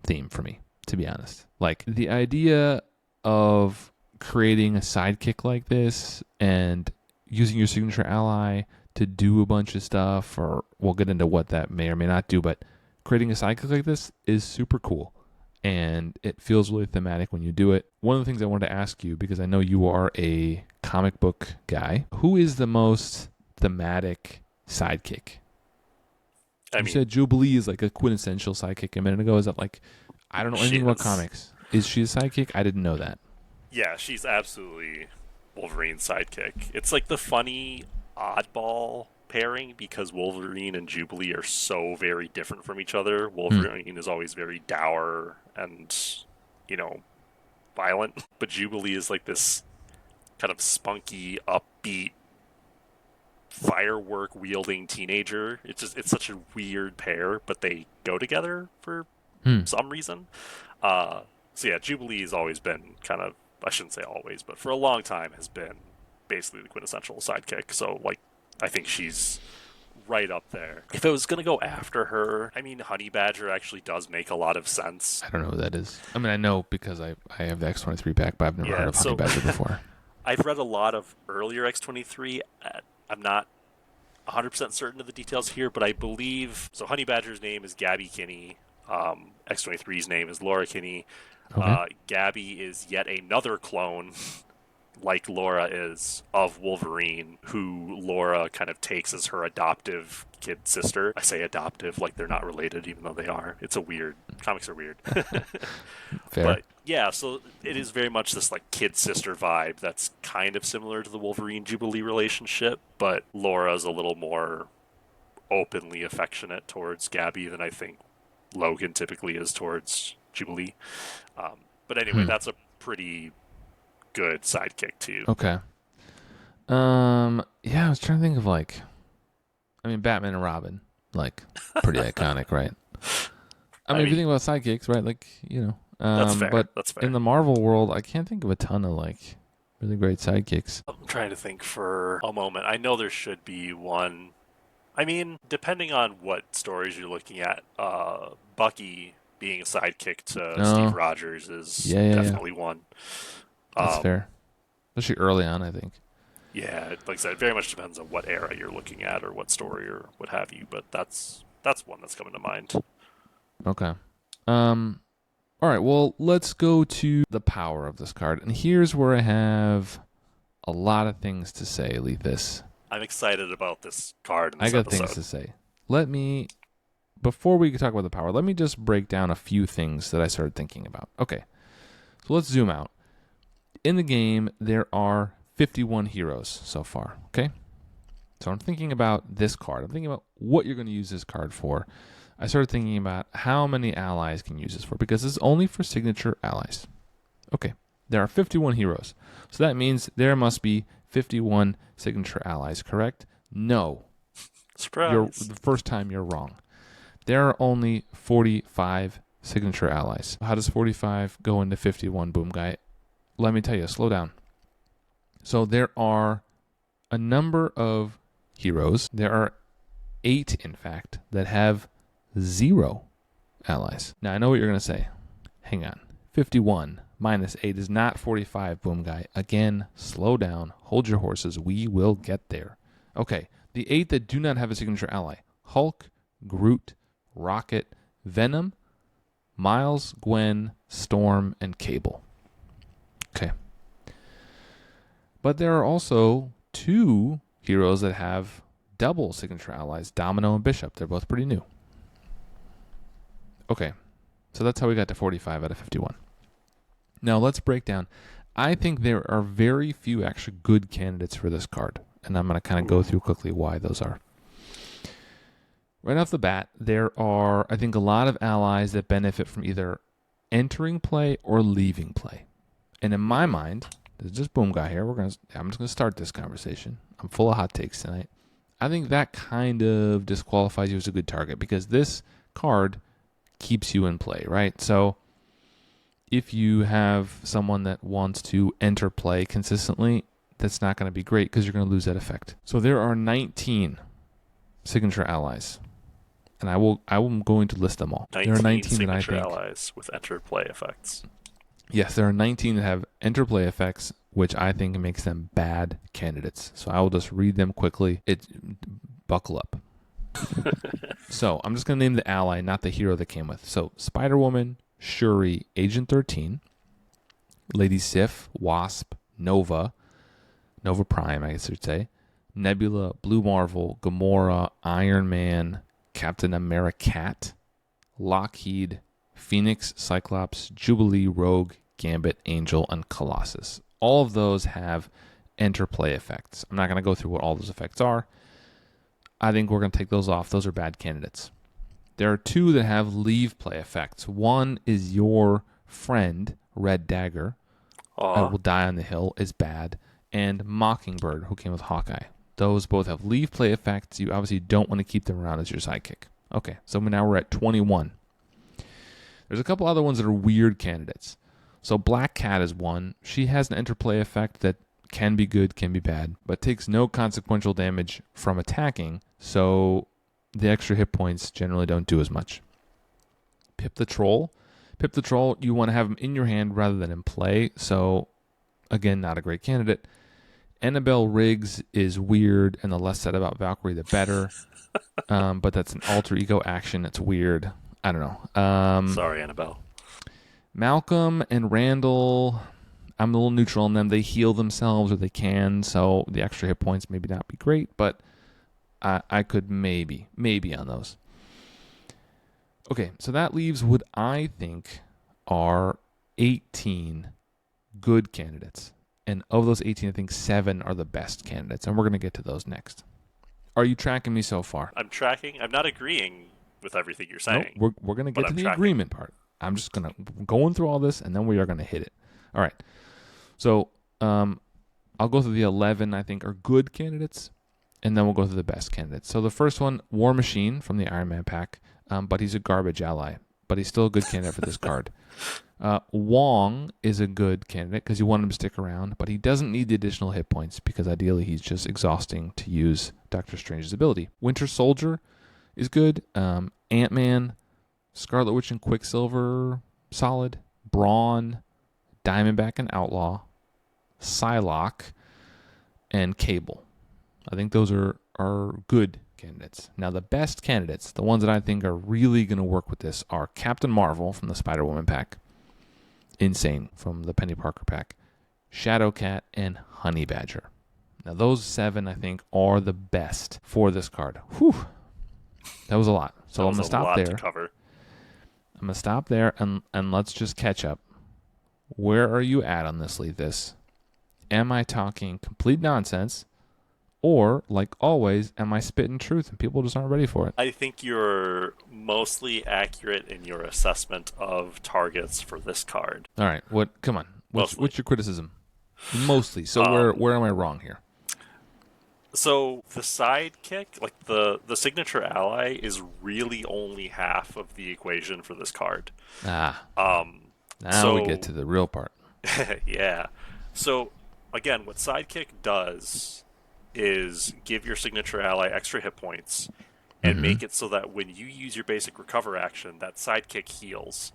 theme for me, to be honest. Like the idea of creating a sidekick like this and using your signature ally to do a bunch of stuff, or we'll get into what that may or may not do, but creating a sidekick like this is super cool. And it feels really thematic when you do it. One of the things I wanted to ask you, because I know you are a comic book guy, who is the most thematic sidekick? I You mean, said Jubilee is like a quintessential sidekick a minute ago. Is that like, I don't know she anything about is. comics. Is she a sidekick? I didn't know that. Yeah, she's absolutely Wolverine's sidekick. It's like the funny oddball pairing because Wolverine and Jubilee are so very different from each other. Hmm. Wolverine is always very dour and, you know, violent, but Jubilee is like this kind of spunky, upbeat, firework wielding teenager. It's such a weird pair, but they go together for Hmm. some reason. So yeah, Jubilee has always been kind of, I shouldn't say always, but for a long time has been basically the quintessential sidekick. So like I think she's right up there. If I was gonna go after her, I mean Honey Badger actually does make a lot of sense. I don't know who that is. I mean, I know because I have the X-23 pack, but I've never heard Yeah, of Honey so Badger before. I've read a lot of earlier X-23. I'm not 100% certain of the details here, but I believe so. Honey Badger's name is Gabby Kinney. X-23's name is Laura Kinney. Okay. Gabby is yet another clone, like Laura is, of Wolverine, who Laura kind of takes as her adoptive kid sister. I say adoptive like they're not related, even though they are. It's a weird. Comics are weird. Fair. But yeah, so it is very much this like kid sister vibe that's kind of similar to the Wolverine Jubilee relationship, but Laura's a little more openly affectionate towards Gabby than I think Logan typically is towards Jubilee. But anyway, Hmm. that's a pretty good sidekick too. Okay. Yeah, I was trying to think of like, I mean, Batman and Robin, like, pretty iconic, right? I mean, if you mean, think about sidekicks, right? Like, that's fair. but That's fair. in the Marvel world, I can't think of a ton of like really great sidekicks. I'm trying to think for a moment. I know there should be one. I mean, depending on what stories you're looking at, Bucky being a sidekick to Steve No, Rogers is yeah, definitely one. that's Um, fair. Especially early on, I think. yeah, like I said, it very much depends on what era you're looking at or what story or what have you. But that's one that's coming to mind. Okay. All right. Well, let's go to the power of this card, and here's where I have a lot of things to say, Lethus. I'm excited about this card in I this got things episode. to say. Before we talk about the power, let me just break down a few things that I started thinking about. Okay. So let's zoom out. In the game, there are 51 heroes so far. Okay. So I'm thinking about this card. I'm thinking about what you're going to use this card for. I started thinking about how many allies can use this for, because this is only for signature allies. Okay. There are 51 heroes. So that means there must be 51 signature allies, correct? No. Surprise! The first time you're wrong. There are only 45 signature allies. How does 45 go into 51, Boom Guy? Let me tell you, slow down. So there are a number of heroes. There are 8, in fact, that have 0 allies. Now, I know what you're going to say. Hang on. 51 minus 8 is not 45, Boom Guy. Again, slow down. Hold your horses. We will get there. Okay, the 8 that do not have a signature ally. Hulk, Groot, Rocket, Venom, Miles, Gwen, Storm, and Cable. Okay. But there are also 2 heroes that have double signature allies, Domino and Bishop. They're both pretty new. Okay. So that's how we got to 45 out of 51. Now let's break down. I think there are very few actually good candidates for this card. And I'm going to kind of go through quickly why those are. Right off the bat, there are, I think, a lot of allies that benefit from either entering play or leaving play. And in my mind, there's just Boom Guy here. I'm just going to start this conversation. I'm full of hot takes tonight. I think that kind of disqualifies you as a good target because this card keeps you in play, right? So if you have someone that wants to enter play consistently, that's not going to be great because you're going to lose that effect. So there are 19 signature allies, and I'm going to list them all. 19 there are 19 signature that I think, allies with enter play effects. Yes, there are 19 that have enter play effects, which I think makes them bad candidates. So I will just read them quickly. Buckle up. So I'm just going to name the ally, not the hero that came with. So Spider-Woman, Shuri, Agent 13, Lady Sif, Wasp, Nova Prime, I guess I should say, Nebula, Blue Marvel, Gamora, Iron Man, Captain America, Lockheed, Phoenix, Cyclops, Jubilee, Rogue, Gambit, Angel, and Colossus. All of those have enter play effects. I'm not going to go through what all those effects are. I think we're going to take those off. Those are bad candidates. There are 2 that have leave play effects. One is your friend, Red Dagger, will die on the hill, is bad, and Mockingbird, who came with Hawkeye. Those both have leave play effects. You obviously don't want to keep them around as your sidekick. Okay, so now we're at 21. There's a couple other ones that are weird candidates. So Black Cat is one. She has an interplay effect that can be good, can be bad, but takes no consequential damage from attacking, so the extra hit points generally don't do as much. Pip the Troll, you want to have him in your hand rather than in play, so again, not a great candidate. Annabelle Riggs is weird, and the less said about Valkyrie, the better. But that's an alter ego action. It's weird. I don't know. Sorry, Annabelle. Malcolm and Randall, I'm a little neutral on them. They heal themselves, or they can, so the extra hit points maybe not be great, but I could maybe on those. Okay, so that leaves what I think are 18 good candidates. And of those 18, I think 7 are the best candidates. And we're going to get to those next. Are you tracking me so far? I'm tracking. I'm not agreeing with everything you're saying. No, we're going to get to the agreement part. I'm just going through all this, and then we are going to hit it. All right. So I'll go through the 11 I think are good candidates, and then we'll go through the best candidates. So the first one, War Machine from the Iron Man pack, but he's a garbage ally. But he's still a good candidate for this card. Wong is a good candidate because you want him to stick around, but he doesn't need the additional hit points because ideally he's just exhausting to use Doctor Strange's ability. Winter Soldier is good. Ant-Man, Scarlet Witch and Quicksilver, solid. Brawn, Diamondback and Outlaw, Psylocke, and Cable. I think those are good candidates. Now, the best candidates, the ones that I think are really going to work with this, are Captain Marvel from the Spider-Woman pack, Insane from the Penny Parker pack, Shadowcat, and Honey Badger. Now, those 7, I think, are the best for this card. Whew. That was a lot. So I'm going to stop there. I'm going to stop there, and let's just catch up. Where are you at on this, Leave This? Am I talking complete nonsense? Or, like always, am I spitting truth and people just aren't ready for it? I think you're mostly accurate in your assessment of targets for this card. All right. Come on. What's your criticism? Mostly. So where am I wrong here? So the sidekick, like the signature ally, is really only half of the equation for this card. Now we get to the real part. Yeah. So, again, what sidekick does is give your signature ally extra hit points and make it so that when you use your basic recover action, that sidekick heals.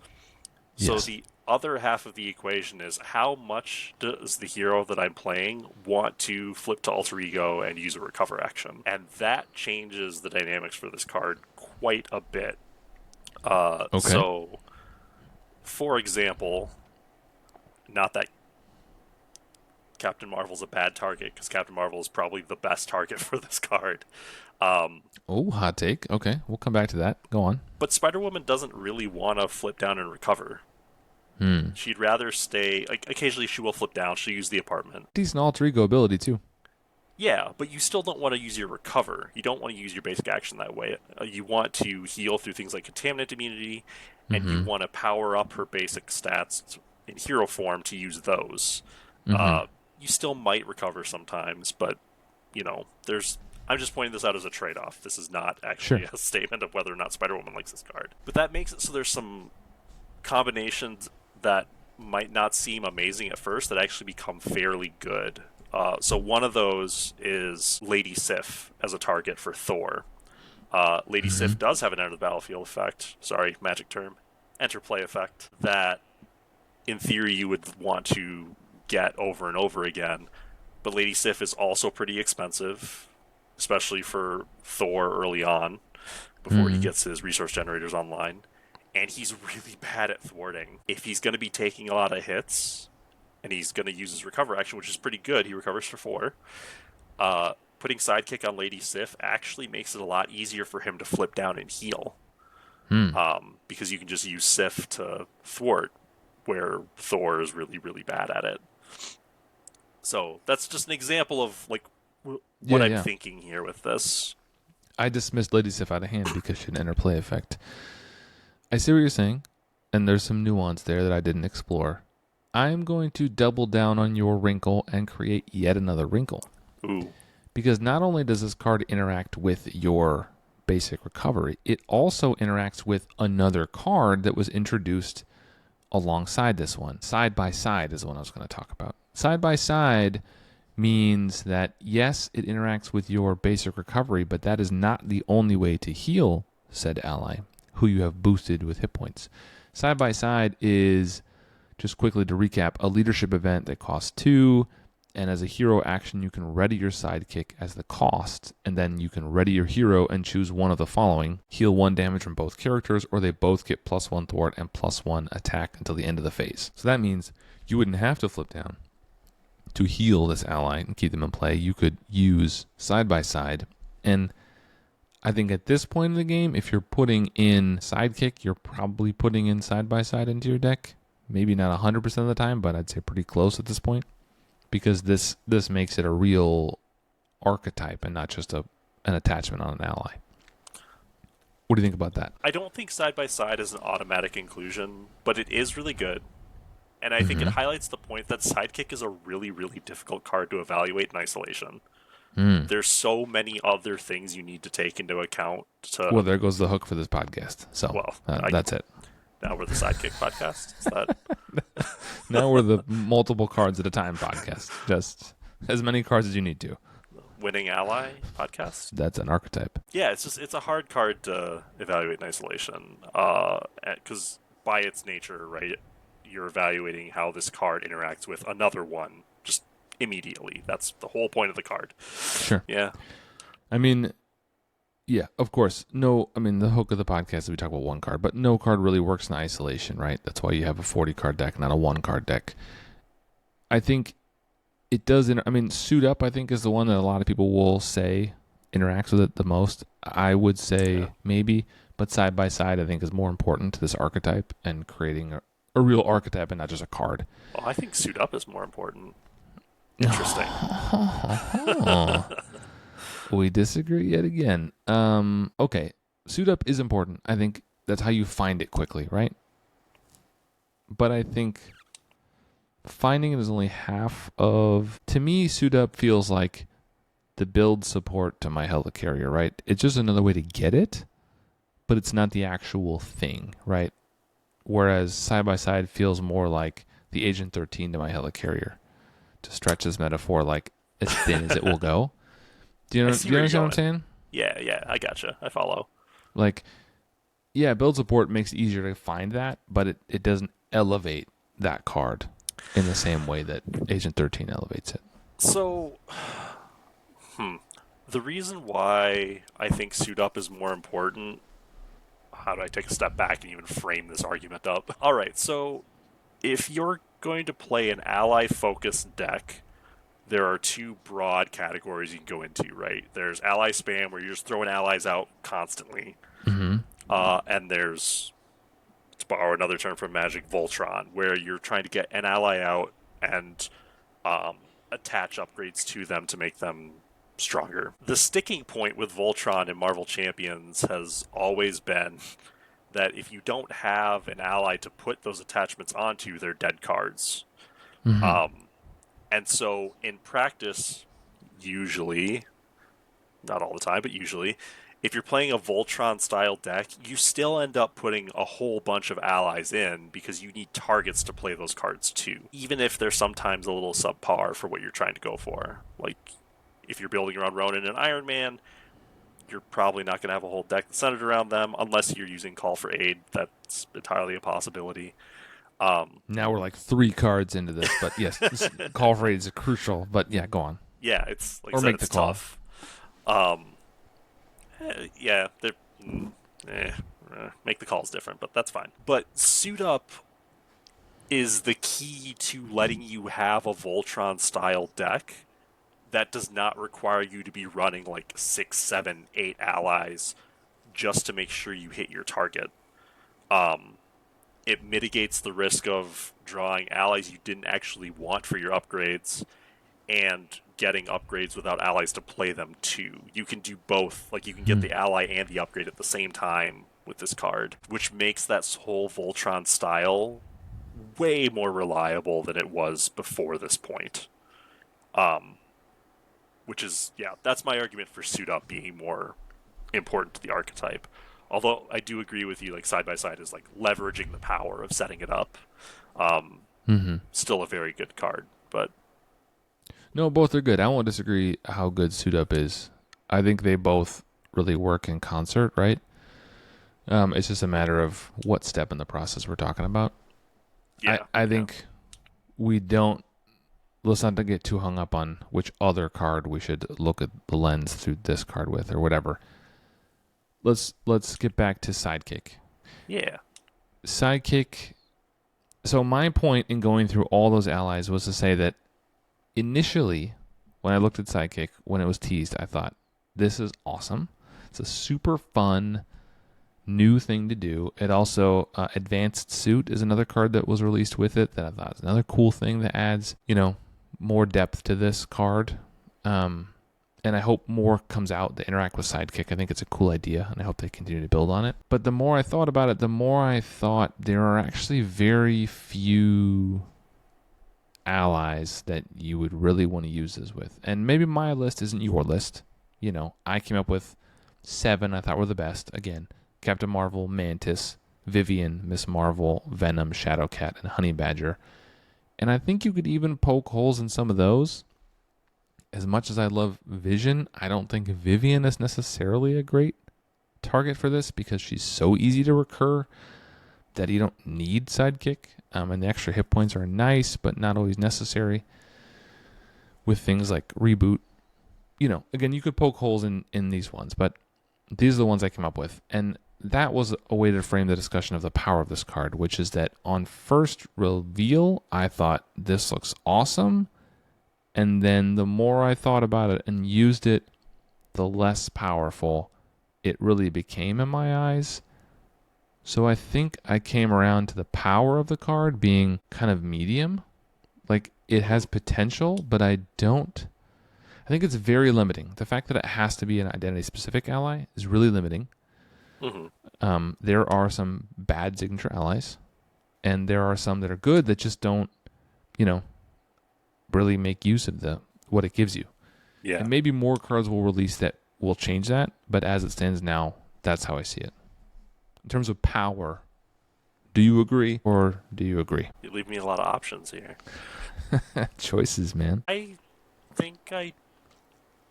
So Yes. the other half of the equation is how much does the hero that I'm playing want to flip to alter ego and use a recover action? And that changes the dynamics for this card quite a bit. Okay. So, for example, not that Captain Marvel's a bad target, because Captain Marvel is probably the best target for this card. Um, Oh, hot take. Okay, we'll come back to that. Go on. but Spider Woman doesn't really want to flip down and recover. Hmm. She'd rather stay. Like, occasionally, she will flip down. She'll use the apartment. Decent alter ego ability too. Yeah, but you still don't want to use your recover. You don't want to use your basic action that way. You want to heal through things like contaminant immunity, and you Mm-hmm. want to power up her basic stats in hero form to use those. Mm-hmm. You still might recover sometimes, but there's. I'm just pointing this out as a trade-off. This is not actually Sure. a statement of whether or not Spider-Woman likes this card. But that makes it so there's some combinations that might not seem amazing at first that actually become fairly good. So one of those is Lady Sif as a target for Thor. Lady Mm-hmm. Sif does have an enter the battlefield effect. Sorry, magic term. Enter play effect that, in theory, you would want to get over and over again. But Lady Sif is also pretty expensive, especially for Thor early on, before he Mm-hmm. gets his resource generators online. And he's really bad at thwarting. If he's going to be taking a lot of hits, and he's going to use his recover action, which is pretty good, he recovers for 4. Putting Sidekick on Lady Sif actually makes it a lot easier for him to flip down and heal. Hmm. Because you can just use Sif to thwart, where Thor is really, really bad at it. So that's just an example of what Yeah, I'm yeah. thinking here with this. I dismissed Lady Sif out of hand because she had an interplay effect. I see what you're saying, and there's some nuance there that I didn't explore. I'm going to double down on your wrinkle and create yet another wrinkle. Ooh. Because not only does this card interact with your basic recovery, it also interacts with another card that was introduced alongside this one. Side by side is the one I was going to talk about. Side by side means that, yes, it interacts with your basic recovery, but that is not the only way to heal said ally, who you have boosted with hit points. Side by side is, just quickly to recap, a leadership event that costs 2, and as a hero action, you can ready your sidekick as the cost, and then you can ready your hero and choose one of the following: heal 1 damage from both characters, or they both get +1 thwart and +1 attack until the end of the phase. So that means you wouldn't have to flip down to heal this ally and keep them in play. You could use side by side, and I think at this point in the game, if you're putting in sidekick, you're probably putting in side by side into your deck. Maybe not 100% of the time, but I'd say pretty close at this point, because this makes it a real archetype and not just an attachment on an ally. What do you think about that? I don't think side by side is an automatic inclusion, but it is really good. And I think it highlights the point that Sidekick is a really, really difficult card to evaluate in isolation. There's so many other things you need to take into account to. Well, there goes the hook for this podcast. So Well, that's it. Now we're the Sidekick podcast. Is that Now we're the multiple cards at a time podcast. Just as many cards as you need to. Winning Ally podcast? That's an archetype. Yeah, it's a hard card to evaluate in isolation. Because by its nature, right, you're evaluating how this card interacts with another one just immediately. That's the whole point of the card. Sure. Yeah. I mean, yeah, of course. No, I mean, the hook of the podcast is we talk about one card, but no card really works in isolation, right? That's why you have a 40-card deck, not a one-card deck. I think it does. Suit Up, I think, is the one that a lot of people will say interacts with it the most. I would say maybe, but side by side, I think, is more important to this archetype and creating a real archetype and not just a card. Well, I think Suit Up is more important. Interesting. We disagree yet again. Okay, Suit Up is important. I think that's how you find it quickly, right? But I think finding it is only half of... To me, Suit Up feels like the build support to my helicarrier, right? It's just another way to get it, but it's not the actual thing, right? Whereas Side by Side feels more like the Agent 13 to my helicarrier, to stretch this metaphor like as thin as it will go. Do you understand what I'm saying? Yeah, I gotcha. I follow. Like, yeah, build support makes it easier to find that, but it doesn't elevate that card in the same way that Agent 13 elevates it. So, the reason why I think Suit Up is more important. How do I take a step back and even frame this argument up? All right, so if you're going to play an ally-focused deck, there are two broad categories you can go into, right? There's ally spam, where you're just throwing allies out constantly. Mm-hmm. And there's, to borrow another term from Magic, Voltron, where you're trying to get an ally out and attach upgrades to them to make them stronger. The sticking point with Voltron and Marvel Champions has always been that if you don't have an ally to put those attachments onto, they're dead cards. Mm-hmm. And so in practice, usually, not all the time, but usually, if you're playing a Voltron style deck, you still end up putting a whole bunch of allies in because you need targets to play those cards too, even if they're sometimes a little subpar for what you're trying to go for. Like, if you're building around Ronin and Iron Man, you're probably not going to have a whole deck centered around them unless you're using Call for Aid. That's entirely a possibility. Now we're like 3 cards into this, but yes, call for aid is crucial. But yeah, go on. Yeah, it's like Or I said, make it's the call. tough. Yeah, make the calls different, but that's fine. But Suit Up is the key to letting you have a Voltron style deck that does not require you to be running like 6, 7, 8 allies just to make sure you hit your target. It mitigates the risk of drawing allies you didn't actually want for your upgrades and getting upgrades without allies to play them too. You can do both. Like, you can get the ally and the upgrade at the same time with this card, which makes that whole Voltron style way more reliable than it was before this point. Which is, yeah, that's my argument for Suit Up being more important to the archetype. Although I do agree with you, like, side by side is like leveraging the power of setting it up. Still a very good card, but No, both are good. I won't disagree how good Suit Up is. I think they both really work in concert, right? It's just a matter of what step in the process we're talking about. yeah, I think we don't. Let's not get too hung up on which other card we should look at the lens through this card with, or whatever. Let's get back to Sidekick. yeah, Sidekick. So my point in going through all those allies was to say that initially, when I looked at Sidekick, when it was teased, I thought, this is awesome. It's a super fun new thing to do. It also, Advanced Suit is another card that was released with it that I thought was another cool thing that adds, more depth to this card. And I hope more comes out to interact with Sidekick. I think it's a cool idea, and I hope they continue to build on it. But the more I thought about it, the more I thought there are actually very few allies that you would really want to use this with. And maybe my list isn't your list. I came up with 7 I thought were the best. Again, Captain Marvel, Mantis, Vivian, Miss Marvel, Venom, Shadowcat, and Honey Badger. And I think you could even poke holes in some of those. As much as I love Vision, I don't think Vivian is necessarily a great target for this because she's so easy to recur that you don't need Sidekick. And the extra hit points are nice, but not always necessary. With things like Reboot. Again, you could poke holes in these ones, but these are the ones I came up with. And that was a way to frame the discussion of the power of this card, which is that on first reveal, I thought this looks awesome. And then the more I thought about it and used it, the less powerful it really became in my eyes. So I think I came around to the power of the card being kind of medium. Like, it has potential, but I think it's very limiting. The fact that it has to be an identity-specific ally is really limiting. Mm-hmm. There are some bad signature allies, and there are some that are good that just don't, really make use of what it gives you. Yeah. And maybe more cards will release that will change that, but as it stands now, that's how I see it. In terms of power, do you agree or do you agree? You leave me a lot of options here. Choices, man. I think I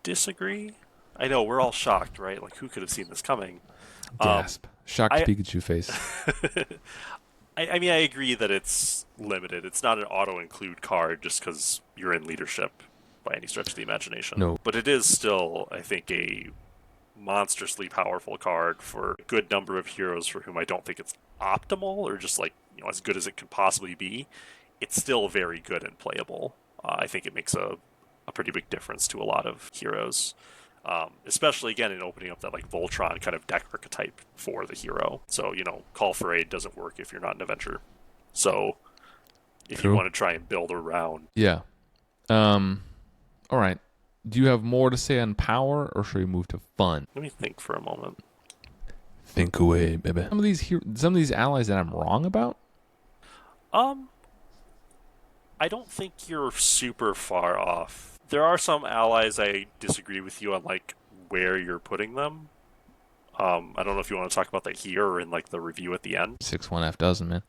disagree. I know, we're all shocked, right? Like, who could have seen this coming? Gasp. Shocked Pikachu face. I mean, I agree that it's limited. It's not an auto-include card just because you're in leadership by any stretch of the imagination. No. But it is still, I think, a monstrously powerful card for a good number of heroes for whom I don't think it's optimal or just like, as good as it could possibly be. It's still very good and playable. I think it makes a pretty big difference to a lot of heroes. Especially again in opening up that like Voltron kind of deck archetype for the hero. So, Call for Aid doesn't work if you're not an Avenger. So if you True. want to try and build around. Yeah. All right. Do you have more to say on power, or should we move to fun? Let me think for a moment. Think away, baby. Some of these allies that I'm wrong about. I don't think you're super far off. There are some allies I disagree with you on like where you're putting them. I don't know if you want to talk about that here or in like the review at the end. 6-1 dozen, man.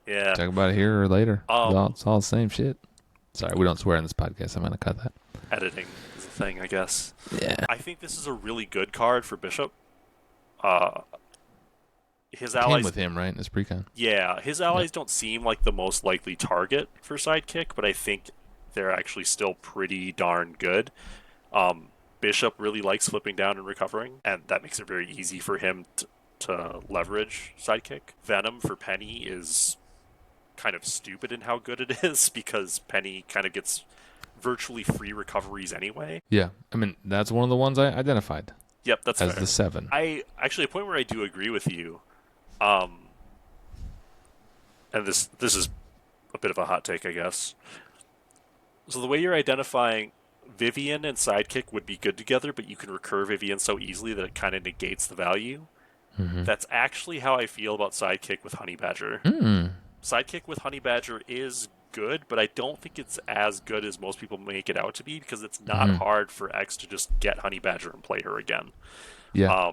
Yeah. Talk about it here or later. Um, It's all the same shit. Sorry, we don't swear in this podcast. I'm gonna cut that. Editing is a thing, I guess. Yeah. I think this is a really good card for Bishop. His Came allies, with him, right? In his precon. yeah, his allies don't seem like the most likely target for Sidekick, but I think they're actually still pretty darn good. Bishop really likes flipping down and recovering, and that makes it very easy for him to leverage Sidekick. Venom for Penny is kind of stupid in how good it is because Penny kind of gets virtually free recoveries anyway. Yeah. I mean, that's one of the ones I identified Yep, that's as fair. the 7. I actually a point where I do agree with you, and this is a bit of a hot take, I guess. So the way you're identifying Vivian and Sidekick would be good together, but you can recur Vivian so easily that it kind of negates the value. Mm-hmm. That's actually how I feel about Sidekick with Honey Badger. Mm. Sidekick with Honey Badger is good, but I don't think it's as good as most people make it out to be because it's not hard for X to just get Honey Badger and play her again. Yeah.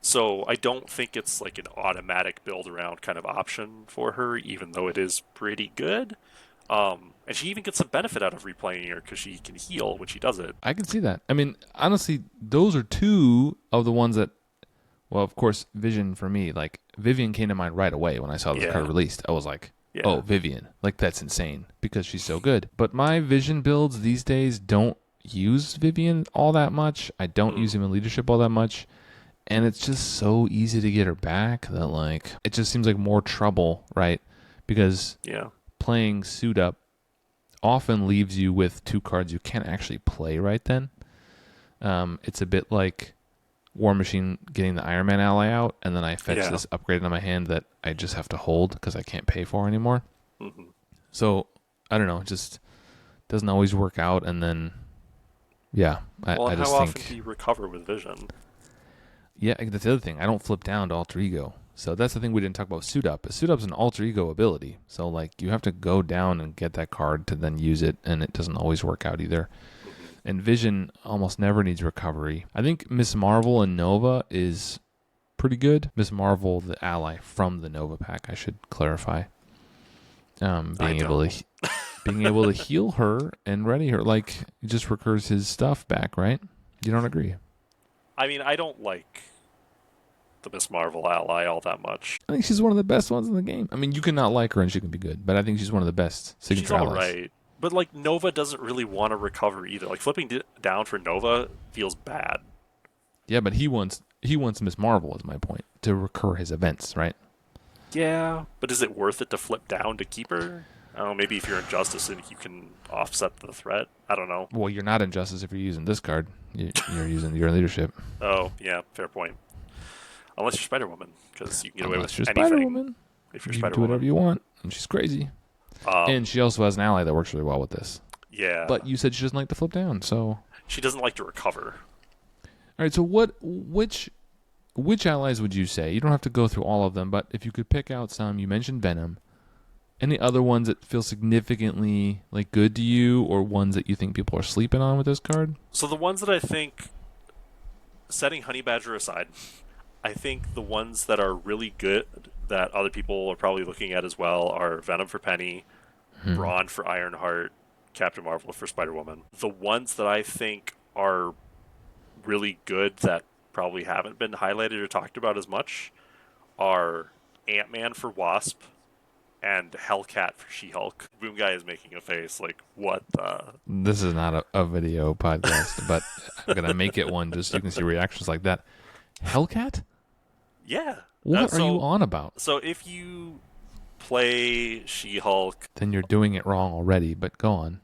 So I don't think it's like an automatic build around kind of option for her, even though it is pretty good. And she even gets some benefit out of replaying her because she can heal when she does it. I can see that. I mean, honestly, those are two of the ones that, well, of course, Vision for me, like, Vivian came to mind right away when I saw this card released. I was like, oh, Vivian. Like, that's insane because she's so good. But my Vision builds these days don't use Vivian all that much. I don't use him in leadership all that much. And it's just so easy to get her back that, like, it just seems like more trouble, right? Because playing Suit Up often leaves you with 2 cards you can't actually play right then. It's a bit like War Machine getting the Iron Man ally out, and then I fetch this upgrade into my hand that I just have to hold because I can't pay for anymore. Mm-hmm. So, I don't know, it just doesn't always work out, and then, I just how think... often do you recover with Vision? Yeah, that's the other thing. I don't flip down to Alter Ego. So that's the thing we didn't talk about Suit Up. Suit Up's an Alter Ego ability. So, like, you have to go down and get that card to then use it, and it doesn't always work out either. And Vision almost never needs recovery. I think Miss Marvel and Nova is pretty good. Miss Marvel, the ally from the Nova pack, I should clarify. Being able to heal her and ready her, like, it just recurs his stuff back, right? You don't agree? I mean, I don't like the Miss Marvel ally all that much. I think she's one of the best ones in the game. I mean, you can not like her and she can be good, but I think she's one of the best signature She's all allies. right. But, like, Nova doesn't really want to recover either. Like, flipping down for Nova feels bad. Yeah, but he wants Miss Marvel, is my point, to recur his events, right? Yeah, but is it worth it to flip down to keep her? I don't know, maybe if you're in Justice and you can offset the threat. I don't know. Well, you're not in Justice if you're using this card. You're in leadership. Oh, yeah, fair point. Unless you're Spider-Woman, because you can get away with you're anything. Spider-Woman. If you're You can Spider-Woman. do whatever you want, and she's crazy. And she also has an ally that works really well with this. Yeah. But you said she doesn't like to flip down, so... She doesn't like to recover. All right, so which allies would you say? You don't have to go through all of them, but if you could pick out some, you mentioned Venom. Any other ones that feel significantly like good to you, or ones that you think people are sleeping on with this card? So the ones that I think, setting Honey Badger aside, I think the ones that are really good that other people are probably looking at as well are Venom for Penny, Brawn for Ironheart, Captain Marvel for Spider-Woman. The ones that I think are really good that probably haven't been highlighted or talked about as much are Ant-Man for Wasp, and Hellcat for She-Hulk. Boom Guy is making a face like, what the? This is not a video podcast, but I'm gonna make it one just so you can see reactions like that. Hellcat? Yeah. What are you on about? So if you play She-Hulk, Then you're doing it wrong already, but go on.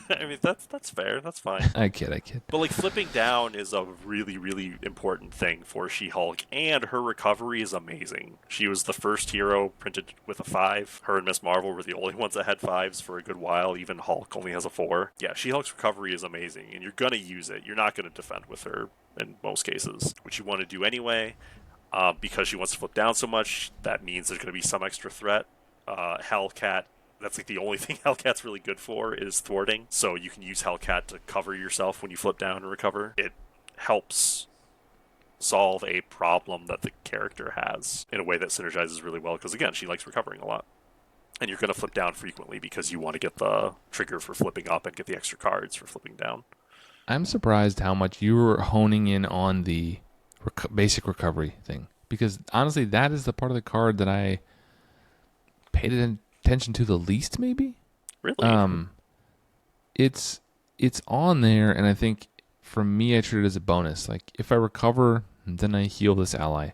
I mean that's fair. That's fine. I kid. But like flipping down is a really, really important thing for She-Hulk, and her recovery is amazing. She was the first hero printed with a 5. Her and Miss Marvel were the only ones that had 5s for a good while. Even Hulk only has a 4. Yeah, She-Hulk's recovery is amazing, and you're gonna use it. You're not gonna defend with her in most cases, which you want to do anyway, because she wants to flip down so much. That means there's gonna be some extra threat. Hellcat, that's like the only thing Hellcat's really good for is thwarting. So you can use Hellcat to cover yourself when you flip down and recover. It helps solve a problem that the character has in a way that synergizes really well because, again, she likes recovering a lot. And you're going to flip down frequently because you want to get the trigger for flipping up and get the extra cards for flipping down. I'm surprised how much you were honing in on the basic recovery thing. Because, honestly, that is the part of the card that I paid attention to the least, maybe. Really? It's on there, and I think for me, I treat it as a bonus. Like if I recover, then I heal this ally.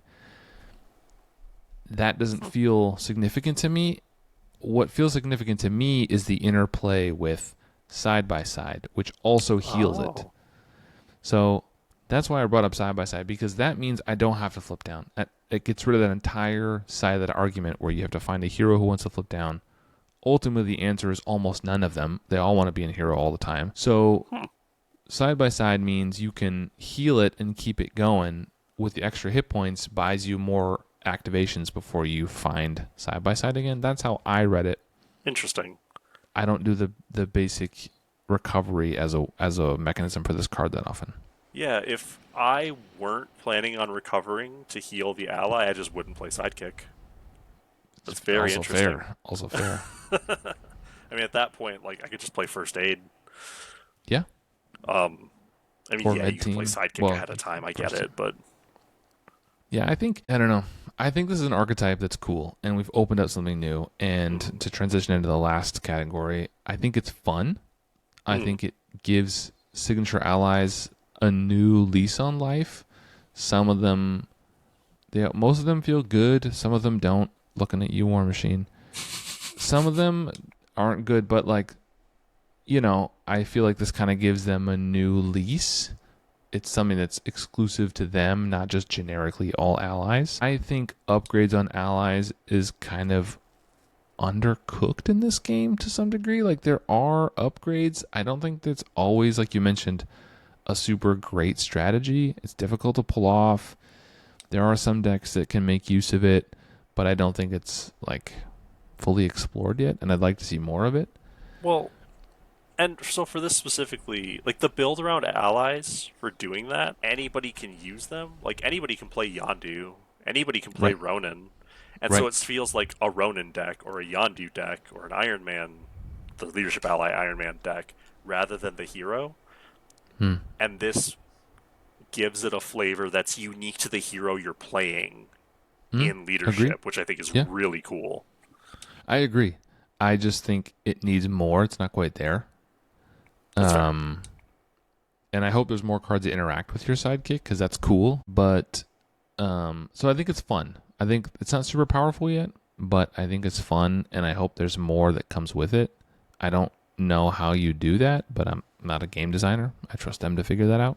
That doesn't feel significant to me. What feels significant to me is the interplay with side by side, which also heals it. So that's why I brought up side by side, because that means I don't have to flip down. It gets rid of that entire side of that argument where you have to find a hero who wants to flip down. Ultimately, the answer is almost none of them. They all want to be a hero all the time. So side by side means you can heal it and keep it going with the extra hit points, buys you more activations before you find side by side again. That's how I read it. Interesting. I don't do the basic recovery as a mechanism for this card that often. Yeah, if I weren't planning on recovering to heal the ally, I just wouldn't play Sidekick. That's very interesting. Also fair. I mean, at that point, like I could just play First Aid. Yeah. I mean, Or yeah, you can play Med-Team. Sidekick Well, ahead of time. I get it, but Yeah, I don't know. I think this is an archetype that's cool, and we've opened up something new. And to transition into the last category, I think it's fun. I think it gives signature allies a new lease on life. Some of them, most of them feel good. Some of them don't. Looking at you, War Machine. Some of them aren't good, but like, I feel like this kind of gives them a new lease. It's something that's exclusive to them, not just generically all allies. I think upgrades on allies is kind of undercooked in this game to some degree. Like there are upgrades. I don't think that's always, like you mentioned, a super great strategy. It's difficult to pull off. There are some decks that can make use of it, but I don't think it's like fully explored yet, and I'd like to see more of it. well, and so for this specifically, like the build around allies for doing that, anybody can use them. Like anybody can play Yondu, anybody can play Right. Ronin, and so Right. it feels like a Ronin deck or a Yondu deck or an Iron Man, the leadership ally Iron Man deck, rather than the hero. And this gives it a flavor that's unique to the hero you're playing in leadership, Agree. which I think is Yeah. really cool. I agree. I just think it needs more. It's not quite there. That's fair. And I hope there's more cards that interact with your sidekick because that's cool. But so I think it's fun. I think it's not super powerful yet, but I think it's fun, and I hope there's more that comes with it. I don't know how you do that, but I'm not a game designer. I trust them to figure that out.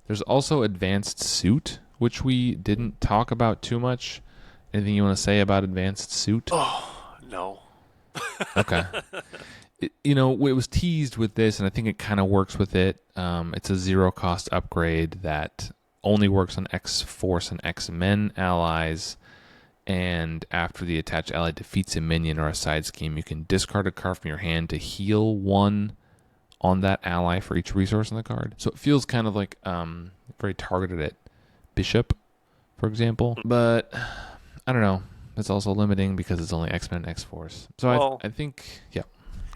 There's also Advanced Suit, which we didn't talk about too much. Anything you want to say about Advanced Suit? No. Okay. It was teased with this, and I think it kind of works with it. It's a zero-cost upgrade that only works on X-Force and X-Men allies, and after the attached ally defeats a minion or a side scheme, you can discard a card from your hand to heal one on that ally for each resource in the card. So it feels kind of like very targeted at Bishop, for example. But I don't know. It's also limiting because it's only X-Men and X-Force. So Well, I think, yeah.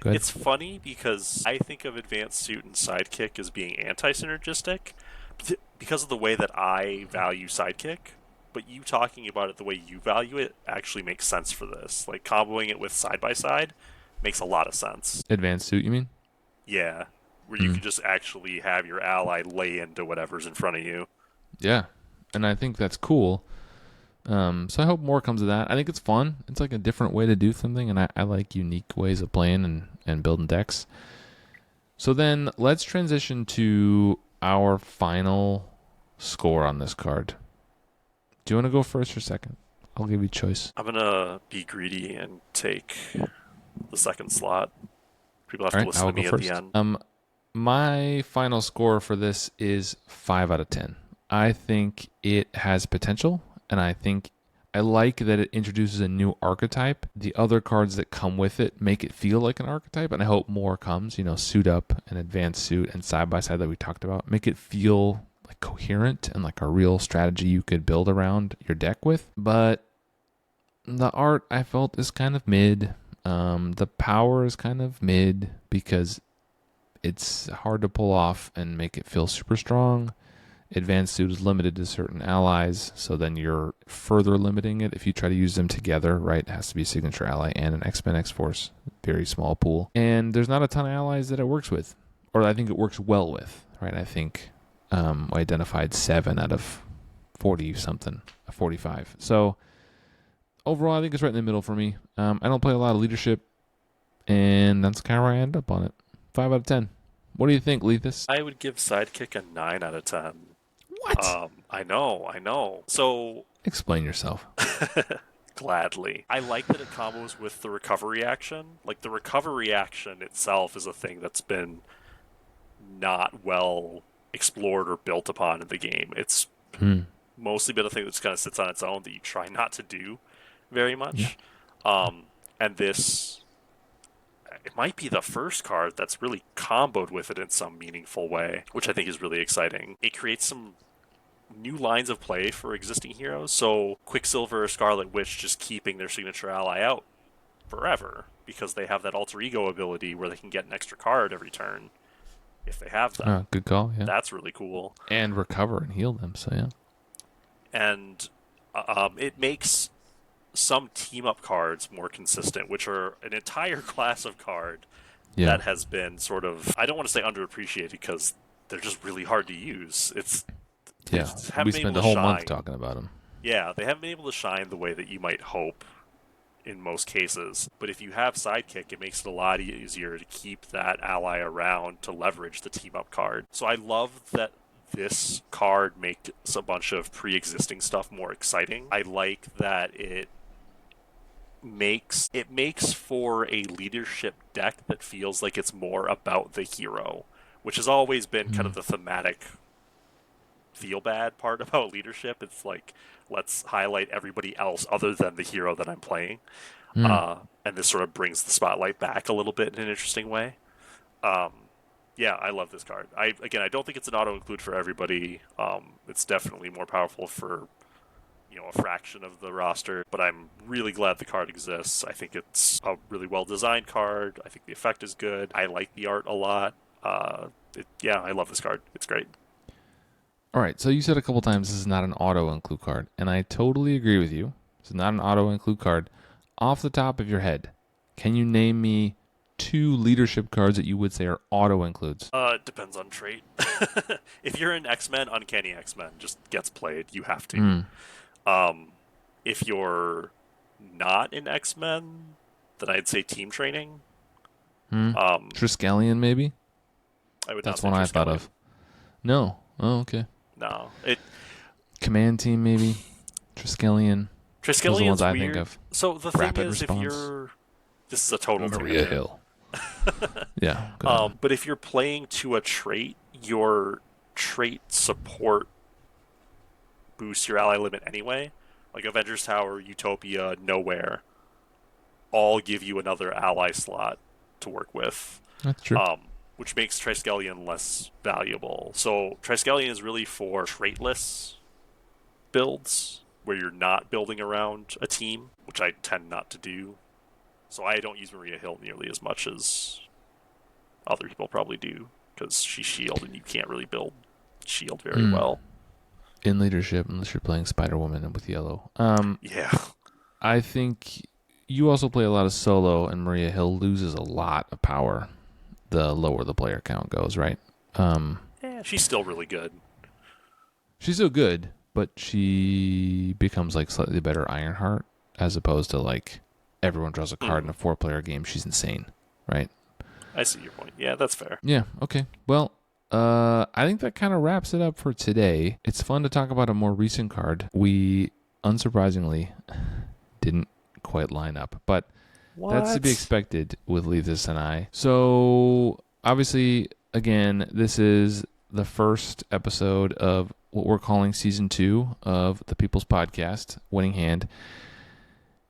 Go ahead. it's funny because I think of Advanced Suit and Sidekick as being anti-synergistic because of the way that I value Sidekick. but you talking about it the way you value it actually makes sense for this. Like comboing it with side by side makes a lot of sense. Advanced suit, you mean? Yeah, where you Hmm. can just actually have your ally lay into whatever's in front of you. Yeah, and I think that's cool. So I hope more comes of that. I think it's fun. It's like a different way to do something, and I like unique ways of playing and building decks. So then let's transition to our final score on this card. Do you want to go first or second? I'll give you choice. I'm gonna be greedy and take the second slot. People have All to right, I listen will to go me at the first. end. My final score for this is 5 out of 10. I think it has potential, and I think I like that it introduces a new archetype. The other cards that come with it make it feel like an archetype, and I hope more comes. Suit up and advanced suit and side by side that we talked about. Make it feel like coherent and like a real strategy you could build around your deck with. But the art I felt is kind of mid. The power is kind of mid because it's hard to pull off and make it feel super strong. Advanced suit is limited to certain allies, so then you're further limiting it if you try to use them together, right? It has to be a signature ally and an X-Men X-Force. Very small pool. And there's not a ton of allies that it works with, or I think it works well with, right? I think I identified 7 out of 40 something, 45. So overall, I think it's right in the middle for me. I don't play a lot of leadership, and that's kind of where I end up on it. 5 out of 10. What do you think, Lethus? I would give Sidekick a 9 out of 10. What? I know. So, Explain yourself. gladly. I like that it combos with the recovery action. Like, the recovery action itself is a thing that's been not well explored or built upon in the game. It's Hmm. mostly been a thing that just kind of sits on its own that you try not to do very Yeah. much. And this, it might be the first card that's really comboed with it in some meaningful way, which I think is really exciting. It creates some new lines of play for existing heroes. So Quicksilver or Scarlet Witch just keeping their signature ally out forever because they have that alter ego ability where they can get an extra card every turn if they have them. Good call. Yeah. That's really cool. And recover and heal them. So yeah. And it makes some team up cards more consistent, which are an entire class of card Yeah. that has been sort of, I don't want to say underappreciated because they're just really hard to use. They Yeah. just haven't We been spent able a to whole shine. month talking about them. Yeah, they haven't been able to shine the way that you might hope in most cases. But if you have Sidekick, it makes it a lot easier to keep that ally around to leverage the team up card. So I love that this card makes a bunch of pre-existing stuff more exciting. I like that it makes for a leadership deck that feels like it's more about the hero, which has always been kind Hmm. of the thematic feel bad part about leadership. It's like, let's highlight everybody else other than the hero that I'm playing. Hmm. And this sort of brings the spotlight back a little bit in an interesting way. Um, yeah, I love this card. I don't think it's an auto include for everybody. It's definitely more powerful for a fraction of the roster, but I'm really glad the card exists. I think it's a really well designed card. I think the effect is good. I like the art a lot. Yeah, I love this card. It's great. All right. So you said a couple times this is not an auto include card, and I totally agree with you. This is not an auto include card. Off the top of your head, can you name me 2 leadership cards that you would say are auto includes? It depends on trait. If you're in X-Men, Uncanny X-Men just gets played. You have to. Hmm. If you're not in X-Men, then I'd say Team Training. Hmm. Um, Triskelion, maybe? I would not That's say one I thought Triskelion. of. No. Oh, okay. No, Command team, maybe. Triskelion. Those are the ones Triskellion's I think weird. of. So the thing Rapid is, if response. you're, this is a total Maria tangent. Hill. Yeah. Go ahead. But if you're playing to a trait, your trait support boosts your ally limit anyway. Like Avengers Tower, Utopia, Nowhere, all give you another ally slot to work with, That's true. which makes Triskelion less valuable. So Triskelion is really for traitless builds, where you're not building around a team, which I tend not to do. So I don't use Maria Hill nearly as much as other people probably do, because she's shield and you can't really build shield very well. in leadership unless you're playing Spider-Woman and with yellow. Yeah. I think you also play a lot of solo, and Maria Hill loses a lot of power the lower the player count goes, right? Yeah, she's still really good. She's still good, but she becomes like slightly better Ironheart as opposed to like everyone draws a card in a 4-player game. She's insane, right? I see your point. Yeah, that's fair. Yeah, okay. Well, I think that kind of wraps it up for today. It's fun to talk about a more recent card. We, unsurprisingly, didn't quite line up, but that's to be What? expected with Lethus and I. So, obviously, again, this is the first episode of what we're calling Season 2 of the People's Podcast, Winning Hand.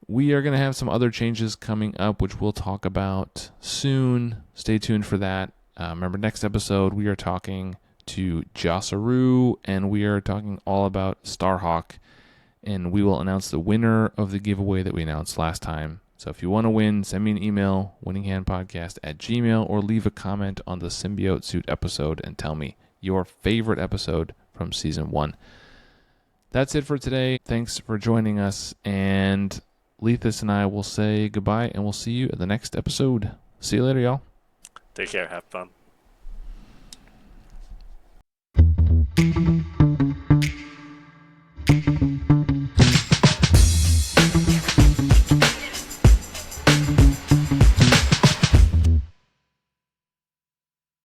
We are going to have some other changes coming up, which we'll talk about soon. Stay tuned for that. Remember, next episode, we are talking to Josaru, and we are talking all about Starhawk, and we will announce the winner of the giveaway that we announced last time. So if you want to win, send me an email, winninghandpodcast@gmail.com, or leave a comment on the Symbiote Suit episode and tell me your favorite episode from Season 1. That's it for today. Thanks for joining us, and Lethus and I will say goodbye, and we'll see you at the next episode. See you later, y'all. Take care. Have fun.